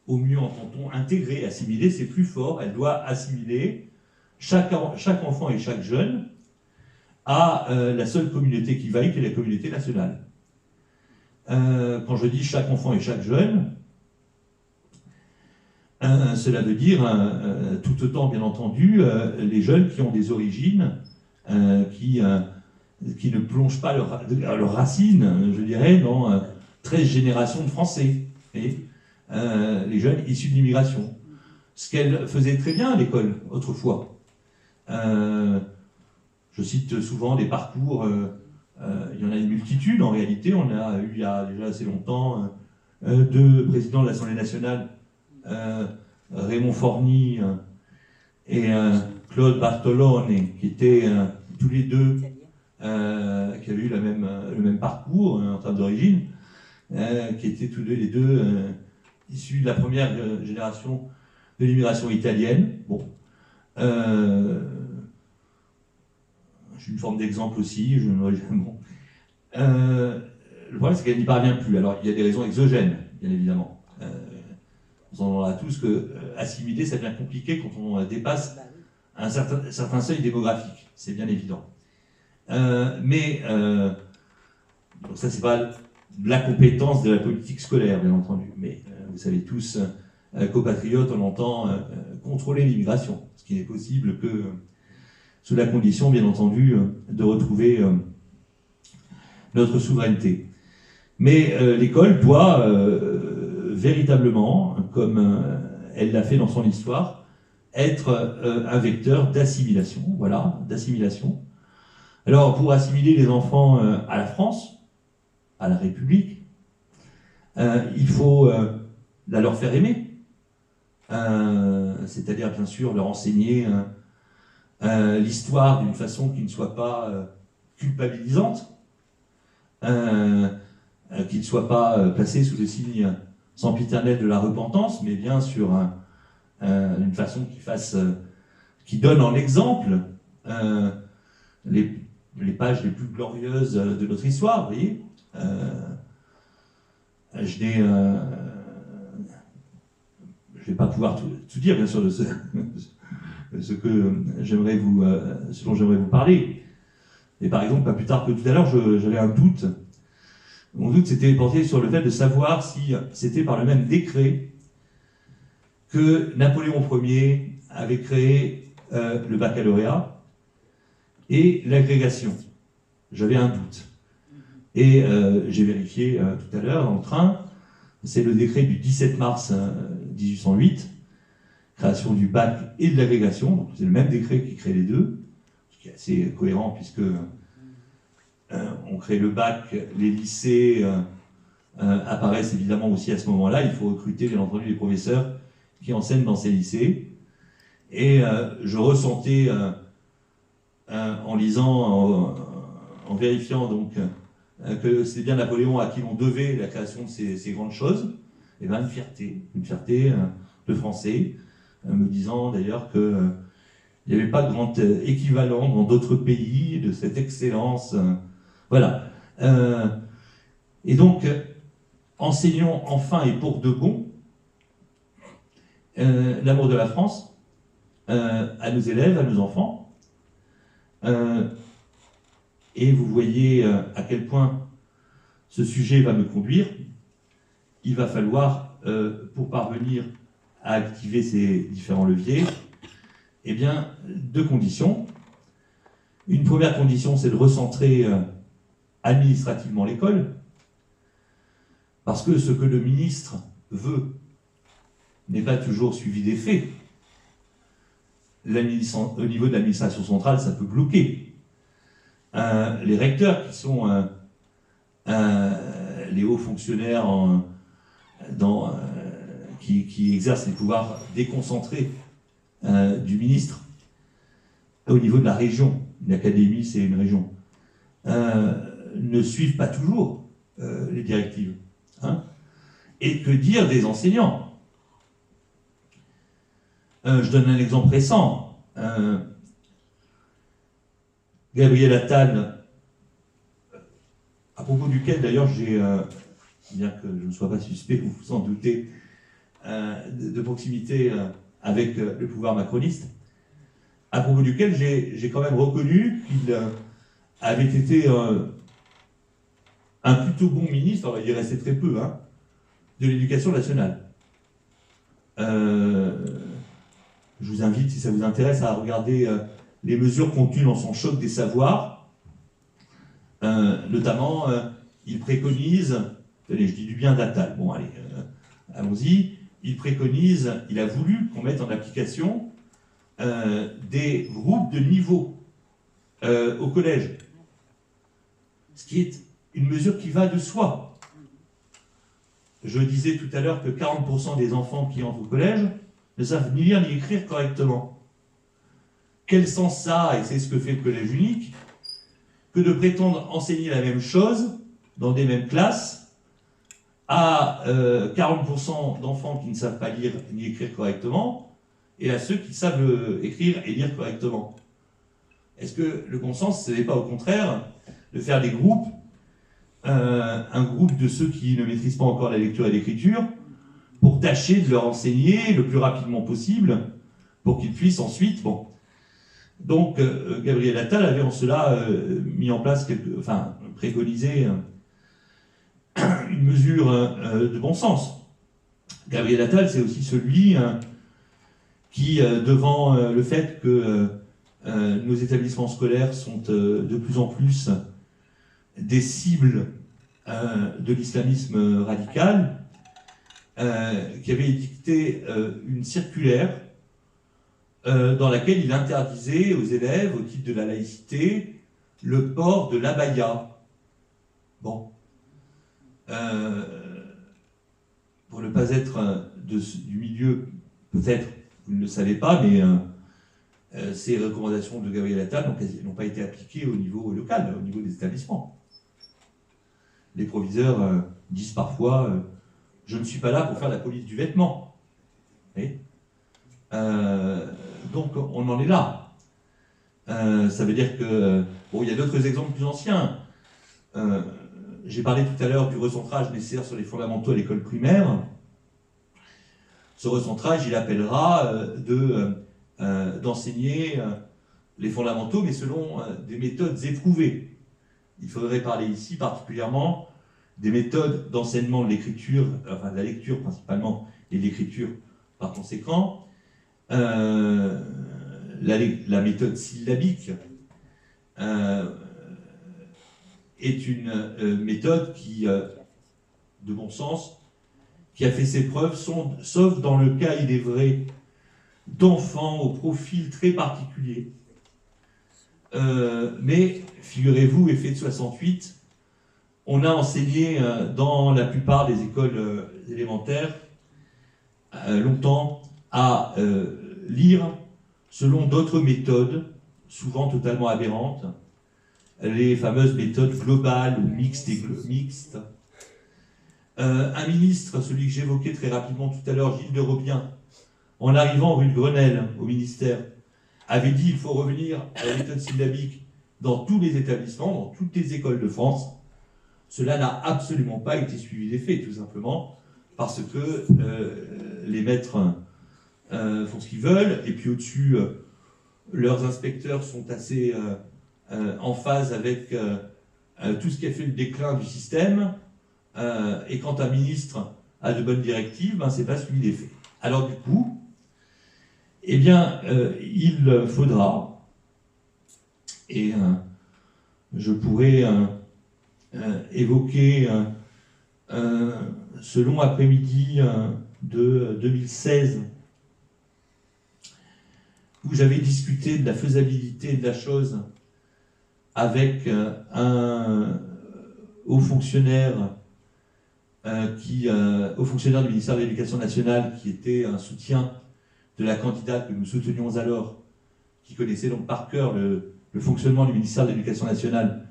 au mieux entend-on intégrer, assimiler, c'est plus fort, elle doit assimiler chaque enfant et chaque jeune à la seule communauté qui vaille, qui est la communauté nationale. Quand je dis chaque enfant et chaque jeune, cela veut dire tout autant, bien entendu, les jeunes qui ont des origines qui ne plongent pas leurs racines, je dirais, dans 13 générations de Français, et les jeunes issus de l'immigration. Ce qu'elle faisait très bien à l'école, autrefois. Je cite souvent des parcours, il y en a une multitude en réalité, on a eu il y a déjà assez longtemps deux présidents de l'Assemblée nationale, Raymond Forny et Claude Bartolone, qui étaient tous les deux, qui avaient eu le même parcours en termes d'origine, qui étaient tous les deux issus de la première génération de l'immigration italienne. Bon. J'ai une forme d'exemple aussi. Bon. Le problème, c'est qu'elle n'y parvient plus. Alors, il y a des raisons exogènes, bien évidemment. On en aura tous que assimiler, ça devient compliqué quand on dépasse un certain seuil démographique. C'est bien évident. Mais donc ça, c'est pas la compétence de la politique scolaire, bien entendu. Mais vous savez tous qu'aux patriotes, on entend contrôler l'immigration, ce qui n'est possible que sous la condition, bien entendu, de retrouver notre souveraineté. Mais l'école doit véritablement, comme elle l'a fait dans son histoire, être un vecteur d'assimilation, voilà, d'assimilation. Alors, pour assimiler les enfants à la France, à la République, il faut la leur faire aimer, c'est-à-dire, bien sûr, leur enseigner l'histoire d'une façon qui ne soit pas culpabilisante, qui ne soit pas placée sous le signe sempiternel de la repentance, mais bien sur une façon qui donne en exemple les pages les plus glorieuses de notre histoire, vous voyez. Je ne vais pas pouvoir tout dire, bien sûr, de ce dont j'aimerais vous parler. Et par exemple, pas plus tard que tout à l'heure, j'avais un doute. Mon doute s'était porté sur le fait de savoir si c'était par le même décret que Napoléon Ier avait créé le baccalauréat et l'agrégation. j'avais un doute. Et j'ai vérifié tout à l'heure dans le train, c'est le décret du 17 mars 1808, création du bac et de l'agrégation, donc c'est le même décret qui crée les deux, ce qui est assez cohérent puisque on crée le bac, les lycées apparaissent évidemment aussi à ce moment-là, il faut recruter bien entendu les professeurs qui enseignent dans ces lycées. Et je ressentais, en lisant, en vérifiant donc que c'était bien Napoléon à qui l'on devait la création de ces grandes choses, et bien une fierté de Français, me disant d'ailleurs qu'il n'y avait pas de grand équivalent dans d'autres pays de cette excellence. Voilà. Et donc, enseignons enfin et pour de bon l'amour de la France à nos élèves, à nos enfants. Et vous voyez à quel point ce sujet va me conduire. Il va falloir, pour parvenir à activer ces différents leviers, eh bien, deux conditions. Une première condition, c'est de recentrer administrativement l'école, parce que ce que le ministre veut n'est pas toujours suivi des faits. Au niveau de l'administration centrale, ça peut bloquer. Les recteurs, qui sont les hauts fonctionnaires qui exercent les pouvoirs déconcentrés du ministre, au niveau de la région, une académie c'est une région, ne suivent pas toujours les directives. Et que dire des enseignants? Je donne un exemple récent. Gabriel Attal, à propos duquel d'ailleurs j'ai, bien que je ne sois pas suspect, vous vous en doutez, de proximité avec le pouvoir macroniste, à propos duquel j'ai quand même reconnu qu'il avait été un plutôt bon ministre, alors il restait très peu, de l'éducation nationale. Je vous invite, si ça vous intéresse, à regarder les mesures contenues dans son choc des savoirs. Notamment, il préconise, allez, je dis du bien d'Attal, bon allez, allons-y, il préconise, il a voulu qu'on mette en application des groupes de niveau au collège. Ce qui est une mesure qui va de soi. Je disais tout à l'heure que 40% des enfants qui entrent au collège ne savent ni lire ni écrire correctement. Quel sens ça a, et c'est ce que fait le collège unique, que de prétendre enseigner la même chose dans des mêmes classes à 40% d'enfants qui ne savent pas lire ni écrire correctement et à ceux qui savent écrire et lire correctement. Est-ce que le bon sens, ce n'est pas au contraire de faire des groupes, un groupe de ceux qui ne maîtrisent pas encore la lecture et l'écriture, pour tâcher de leur enseigner le plus rapidement possible, pour qu'ils puissent ensuite... Bon. Donc, Gabriel Attal avait en cela mis en place, préconisé une mesure de bon sens. Gabriel Attal, c'est aussi celui qui, devant le fait que nos établissements scolaires sont de plus en plus des cibles de l'islamisme radical, qui avait édicté une circulaire dans laquelle il interdisait aux élèves, au titre de la laïcité, le port de l'abaya. Bon. Pour ne pas être du milieu, peut-être, vous ne le savez pas, mais ces recommandations de Gabriel Attal n'ont pas été appliquées au niveau local, au niveau des établissements. Les proviseurs disent parfois je ne suis pas là pour faire la police du vêtement. Et, donc on en est là. Ça veut dire que... Bon, il y a d'autres exemples plus anciens. J'ai parlé tout à l'heure du recentrage nécessaire sur les fondamentaux à l'école primaire. Ce recentrage, il appellera d'enseigner les fondamentaux, mais selon des méthodes éprouvées. Il faudrait parler ici particulièrement des méthodes d'enseignement de l'écriture, enfin de la lecture principalement, et de l'écriture par conséquent, la méthode syllabique, est une méthode qui, de bon sens, qui a fait ses preuves, sauf dans le cas, il est vrai, d'enfants au profil très particulier. Mais, figurez-vous, effet de 68, on a enseigné dans la plupart des écoles élémentaires longtemps à lire selon d'autres méthodes, souvent totalement aberrantes, les fameuses méthodes globales ou mixtes et mixtes. Un ministre, celui que j'évoquais très rapidement tout à l'heure, Gilles de Robien, en arrivant rue de Grenelle au ministère, avait dit qu'il faut revenir à la méthode syllabique dans tous les établissements, dans toutes les écoles de France. Cela n'a absolument pas été suivi des faits, tout simplement, parce que les maîtres font ce qu'ils veulent, et puis au-dessus, leurs inspecteurs sont assez en phase avec tout ce qui a fait le déclin du système, et quand un ministre a de bonnes directives, ben, c'est pas suivi des faits. Alors du coup, eh bien, il faudra, et je pourrais évoquer ce long après-midi de 2016, où j'avais discuté de la faisabilité de la chose avec un haut fonctionnaire haut fonctionnaire du ministère de l'Éducation nationale, qui était un soutien de la candidate que nous soutenions alors, qui connaissait donc par cœur le fonctionnement du ministère de l'Éducation nationale.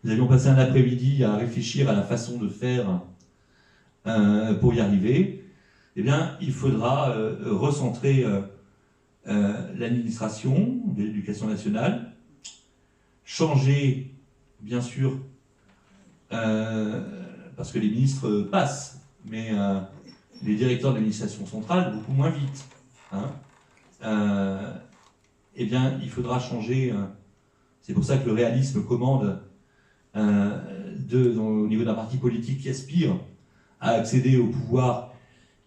Nous avions passé un après-midi à réfléchir à la façon de faire pour y arriver. Eh bien, il faudra recentrer l'administration de l'Éducation nationale, changer, bien sûr, parce que les ministres passent, mais les directeurs de l'administration centrale beaucoup moins vite. Eh bien, il faudra changer. C'est pour ça que le réalisme commande au niveau d'un parti politique qui aspire à accéder au pouvoir,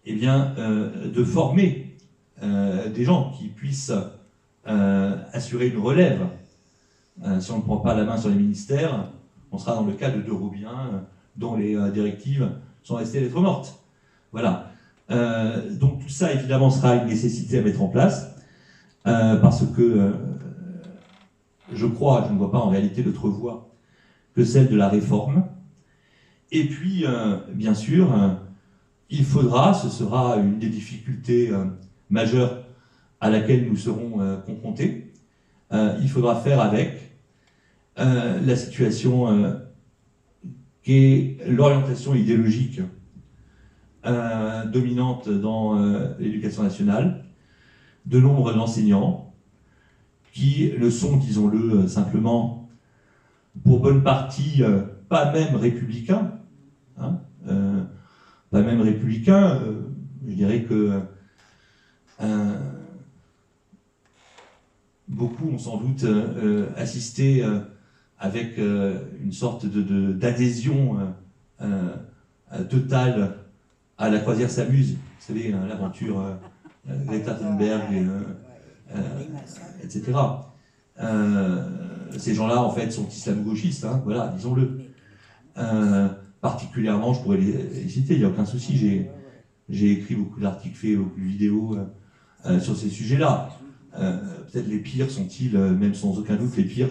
eh bien, de former des gens qui puissent assurer une relève. Si on ne prend pas la main sur les ministères, on sera dans le cas de Robien, dont les directives sont restées lettres mortes. Voilà. Donc tout ça, évidemment, sera une nécessité à mettre en place, parce que je ne vois pas en réalité d'autre voie que celle de la réforme. Et puis, bien sûr, il faudra, ce sera une des difficultés majeures à laquelle nous serons confrontés, il faudra faire avec la situation qui est l'orientation idéologique dominante dans l'éducation nationale, de nombre d'enseignants qui le sont, disons-le simplement, pour bonne partie, pas même républicains. Pas même républicains, je dirais que beaucoup ont sans doute assisté avec une sorte d'adhésion totale à la croisière s'amuse. Vous savez, l'aventure Greta Thunberg, etc. Ces gens-là, en fait, sont islamo-gauchistes, voilà, disons-le. Particulièrement, je pourrais les citer, il n'y a aucun souci. J'ai écrit beaucoup d'articles, fait beaucoup de vidéos sur ces sujets-là. Peut-être les pires sont-ils, même sans aucun doute, les pires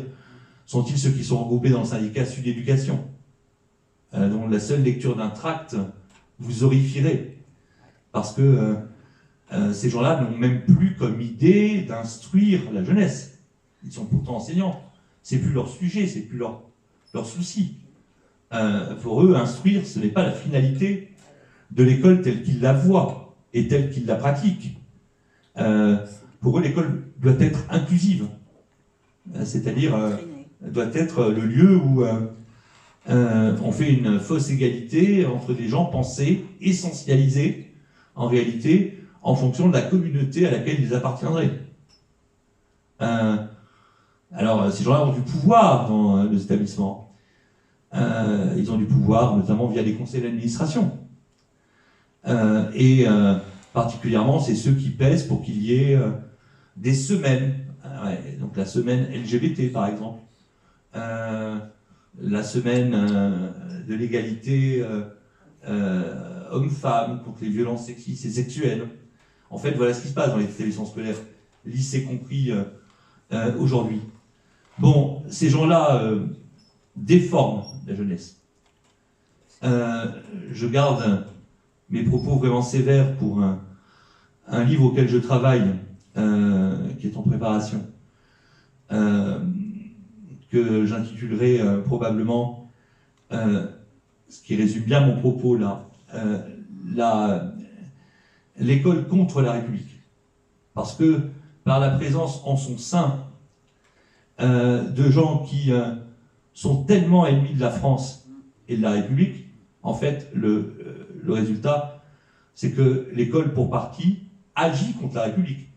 sont-ils ceux qui sont regroupés dans le syndicat Sud Éducation, dont la seule lecture d'un tract vous horrifierait. Parce que ces gens-là n'ont même plus comme idée d'instruire la jeunesse. Ils sont pourtant enseignants. C'est plus leur sujet, c'est plus leur souci. Pour eux, instruire, ce n'est pas la finalité de l'école telle qu'ils la voient et telle qu'ils la pratiquent. Pour eux, l'école doit être inclusive, c'est-à-dire doit être le lieu où on fait une fausse égalité entre des gens pensés, essentialisés, en réalité, en fonction de la communauté à laquelle ils appartiendraient. Alors, ces gens-là ont du pouvoir dans les établissements. Ils ont du pouvoir, notamment via les conseils d'administration. Et particulièrement, c'est ceux qui pèsent pour qu'il y ait des semaines. Donc la semaine LGBT, par exemple. la semaine de l'égalité hommes-femmes contre les violences sexistes et sexuelles. En fait, voilà ce qui se passe dans les établissements scolaires, lycées compris aujourd'hui. Bon, ces gens-là déforment la jeunesse. Je garde mes propos vraiment sévères pour un livre auquel je travaille, qui est en préparation, que j'intitulerai probablement, ce qui résume bien mon propos là, l'école contre la République. Parce que par la présence en son sein de gens qui sont tellement ennemis de la France et de la République, en fait, le résultat, c'est que l'école, pour partie, agit contre la République.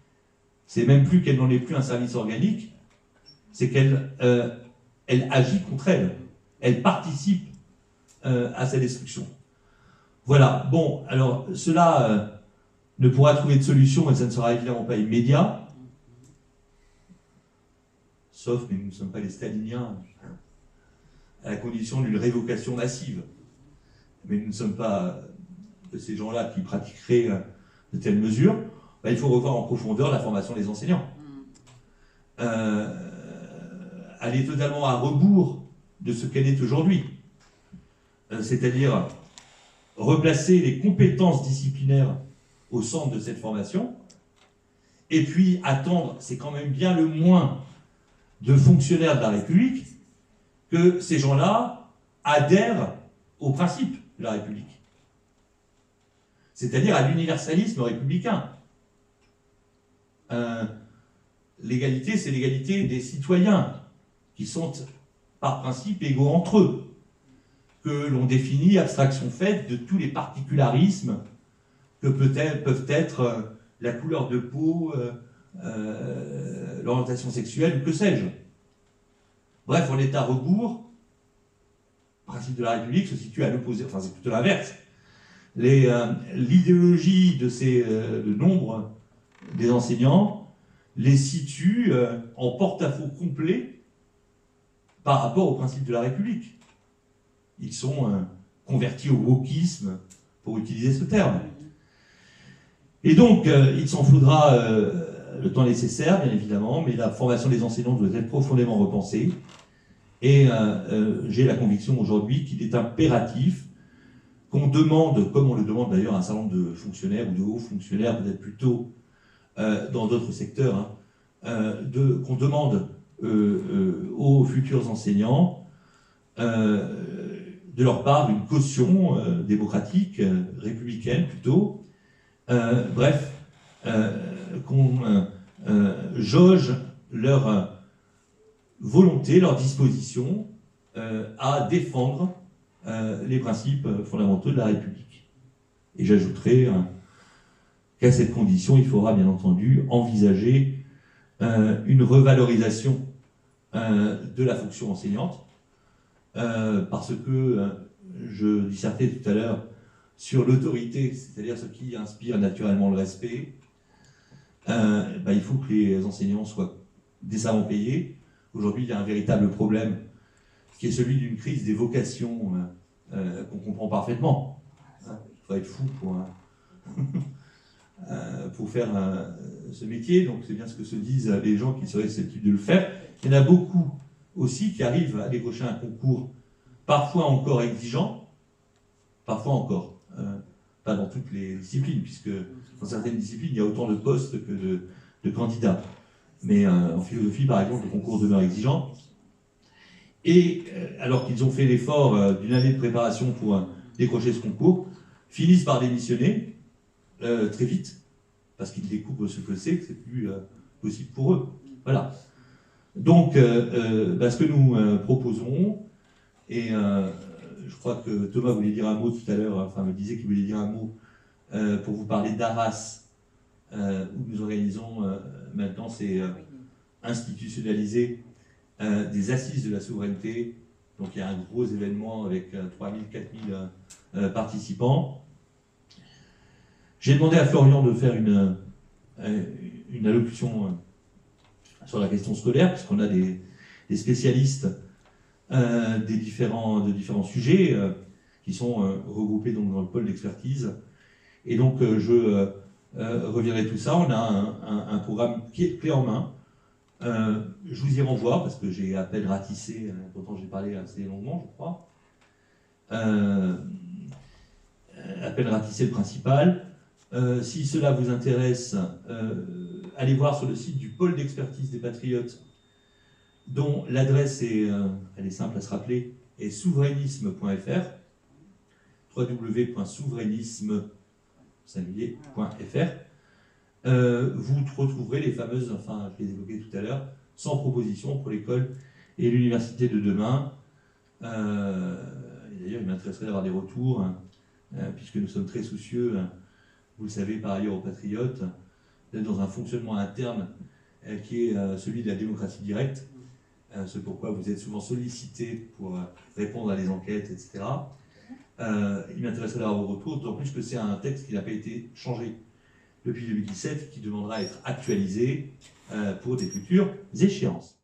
C'est même plus qu'elle n'en est plus un service organique, c'est qu'elle elle agit contre elle. Elle participe à sa destruction. Voilà. Bon, alors, cela ne pourra trouver de solution, et ça ne sera évidemment pas immédiat, sauf, mais nous ne sommes pas les staliniens, à la condition d'une révocation massive. Mais nous ne sommes pas de ces gens-là qui pratiqueraient de telles mesures. Ben, il faut revoir en profondeur la formation des enseignants. Aller totalement à rebours de ce qu'elle est aujourd'hui. C'est-à-dire replacer les compétences disciplinaires au centre de cette formation, et puis attendre, c'est quand même bien le moins de fonctionnaires de la République, que ces gens-là adhèrent au principe de la République. C'est-à-dire à l'universalisme républicain. L'égalité, c'est l'égalité des citoyens, qui sont par principe égaux entre eux, que l'on définit, abstraction faite, de tous les particularismes que peuvent être la couleur de peau, l'orientation sexuelle, ou que sais-je. Bref, on est à rebours. Le principe de la République se situe à l'opposé, enfin c'est plutôt l'inverse. L'idéologie de nombre des enseignants les situe en porte-à-faux complet par rapport au principe de la République. Ils sont convertis au wokisme, pour utiliser ce terme. Et donc, il s'en faudra le temps nécessaire, bien évidemment, mais la formation des enseignants doit être profondément repensée. Et j'ai la conviction aujourd'hui qu'il est impératif qu'on demande, comme on le demande d'ailleurs à un certain nombre de fonctionnaires ou de hauts fonctionnaires, peut-être plutôt dans d'autres secteurs, qu'on demande aux futurs enseignants de leur part une caution démocratique, républicaine plutôt, bref, qu'on jauge leur volonté, leur disposition à défendre les principes fondamentaux de la République. Et j'ajouterai qu'à cette condition, il faudra bien entendu envisager une revalorisation de la fonction enseignante, parce que je dissertais tout à l'heure sur l'autorité, c'est-à-dire ce qui inspire naturellement le respect. Il faut que les enseignants soient décemment payés. Aujourd'hui, il y a un véritable problème qui est celui d'une crise des vocations qu'on comprend parfaitement. Il faut être fou pour faire ce métier, donc c'est bien ce que se disent les gens qui seraient susceptibles de le faire. Il y en a beaucoup aussi qui arrivent à décrocher un concours parfois encore exigeant, parfois encore, pas dans toutes les disciplines, puisque dans certaines disciplines, il y a autant de postes que de candidats. Mais en philosophie, par exemple, le concours demeure exigeant. Et alors qu'ils ont fait l'effort d'une année de préparation pour décrocher ce concours, finissent par démissionner très vite, parce qu'ils découvrent ce que c'est plus possible pour eux. Voilà. Donc, ce que nous proposons, et je crois que Thomas voulait dire un mot tout à l'heure, enfin me disait qu'il voulait dire un mot pour vous parler d'Arras, où nous organisons maintenant, c'est institutionnalisé, des assises de la souveraineté. Donc il y a un gros événement avec 3000, 4000 participants. J'ai demandé à Florian de faire une allocution sur la question scolaire, puisqu'on a des spécialistes de différents sujets qui sont regroupés donc dans le pôle d'expertise. Et donc je reviendrai tout ça. On a un programme qui est clé en main. Je vous y renvoie parce que j'ai à peine ratissé, dont j'ai parlé assez longuement, je crois. À peine ratissé le principal. Si cela vous intéresse, allez voir sur le site du pôle d'expertise des Patriotes, dont l'adresse est, elle est simple à se rappeler, est souverainisme.fr, www.souverainisme.fr. Vous retrouverez les fameuses, enfin je les évoquais tout à l'heure, 100 propositions pour l'école et l'université de demain. D'ailleurs, il m'intéresserait d'avoir des retours, puisque nous sommes très soucieux, vous le savez par ailleurs aux Patriotes, d'être dans un fonctionnement interne qui est celui de la démocratie directe, ce pourquoi vous êtes souvent sollicités pour répondre à des enquêtes, etc. Il m'intéresserait d'avoir vos retours, d'autant plus que c'est un texte qui n'a pas été changé depuis 2017, qui demandera à être actualisé pour des futures échéances.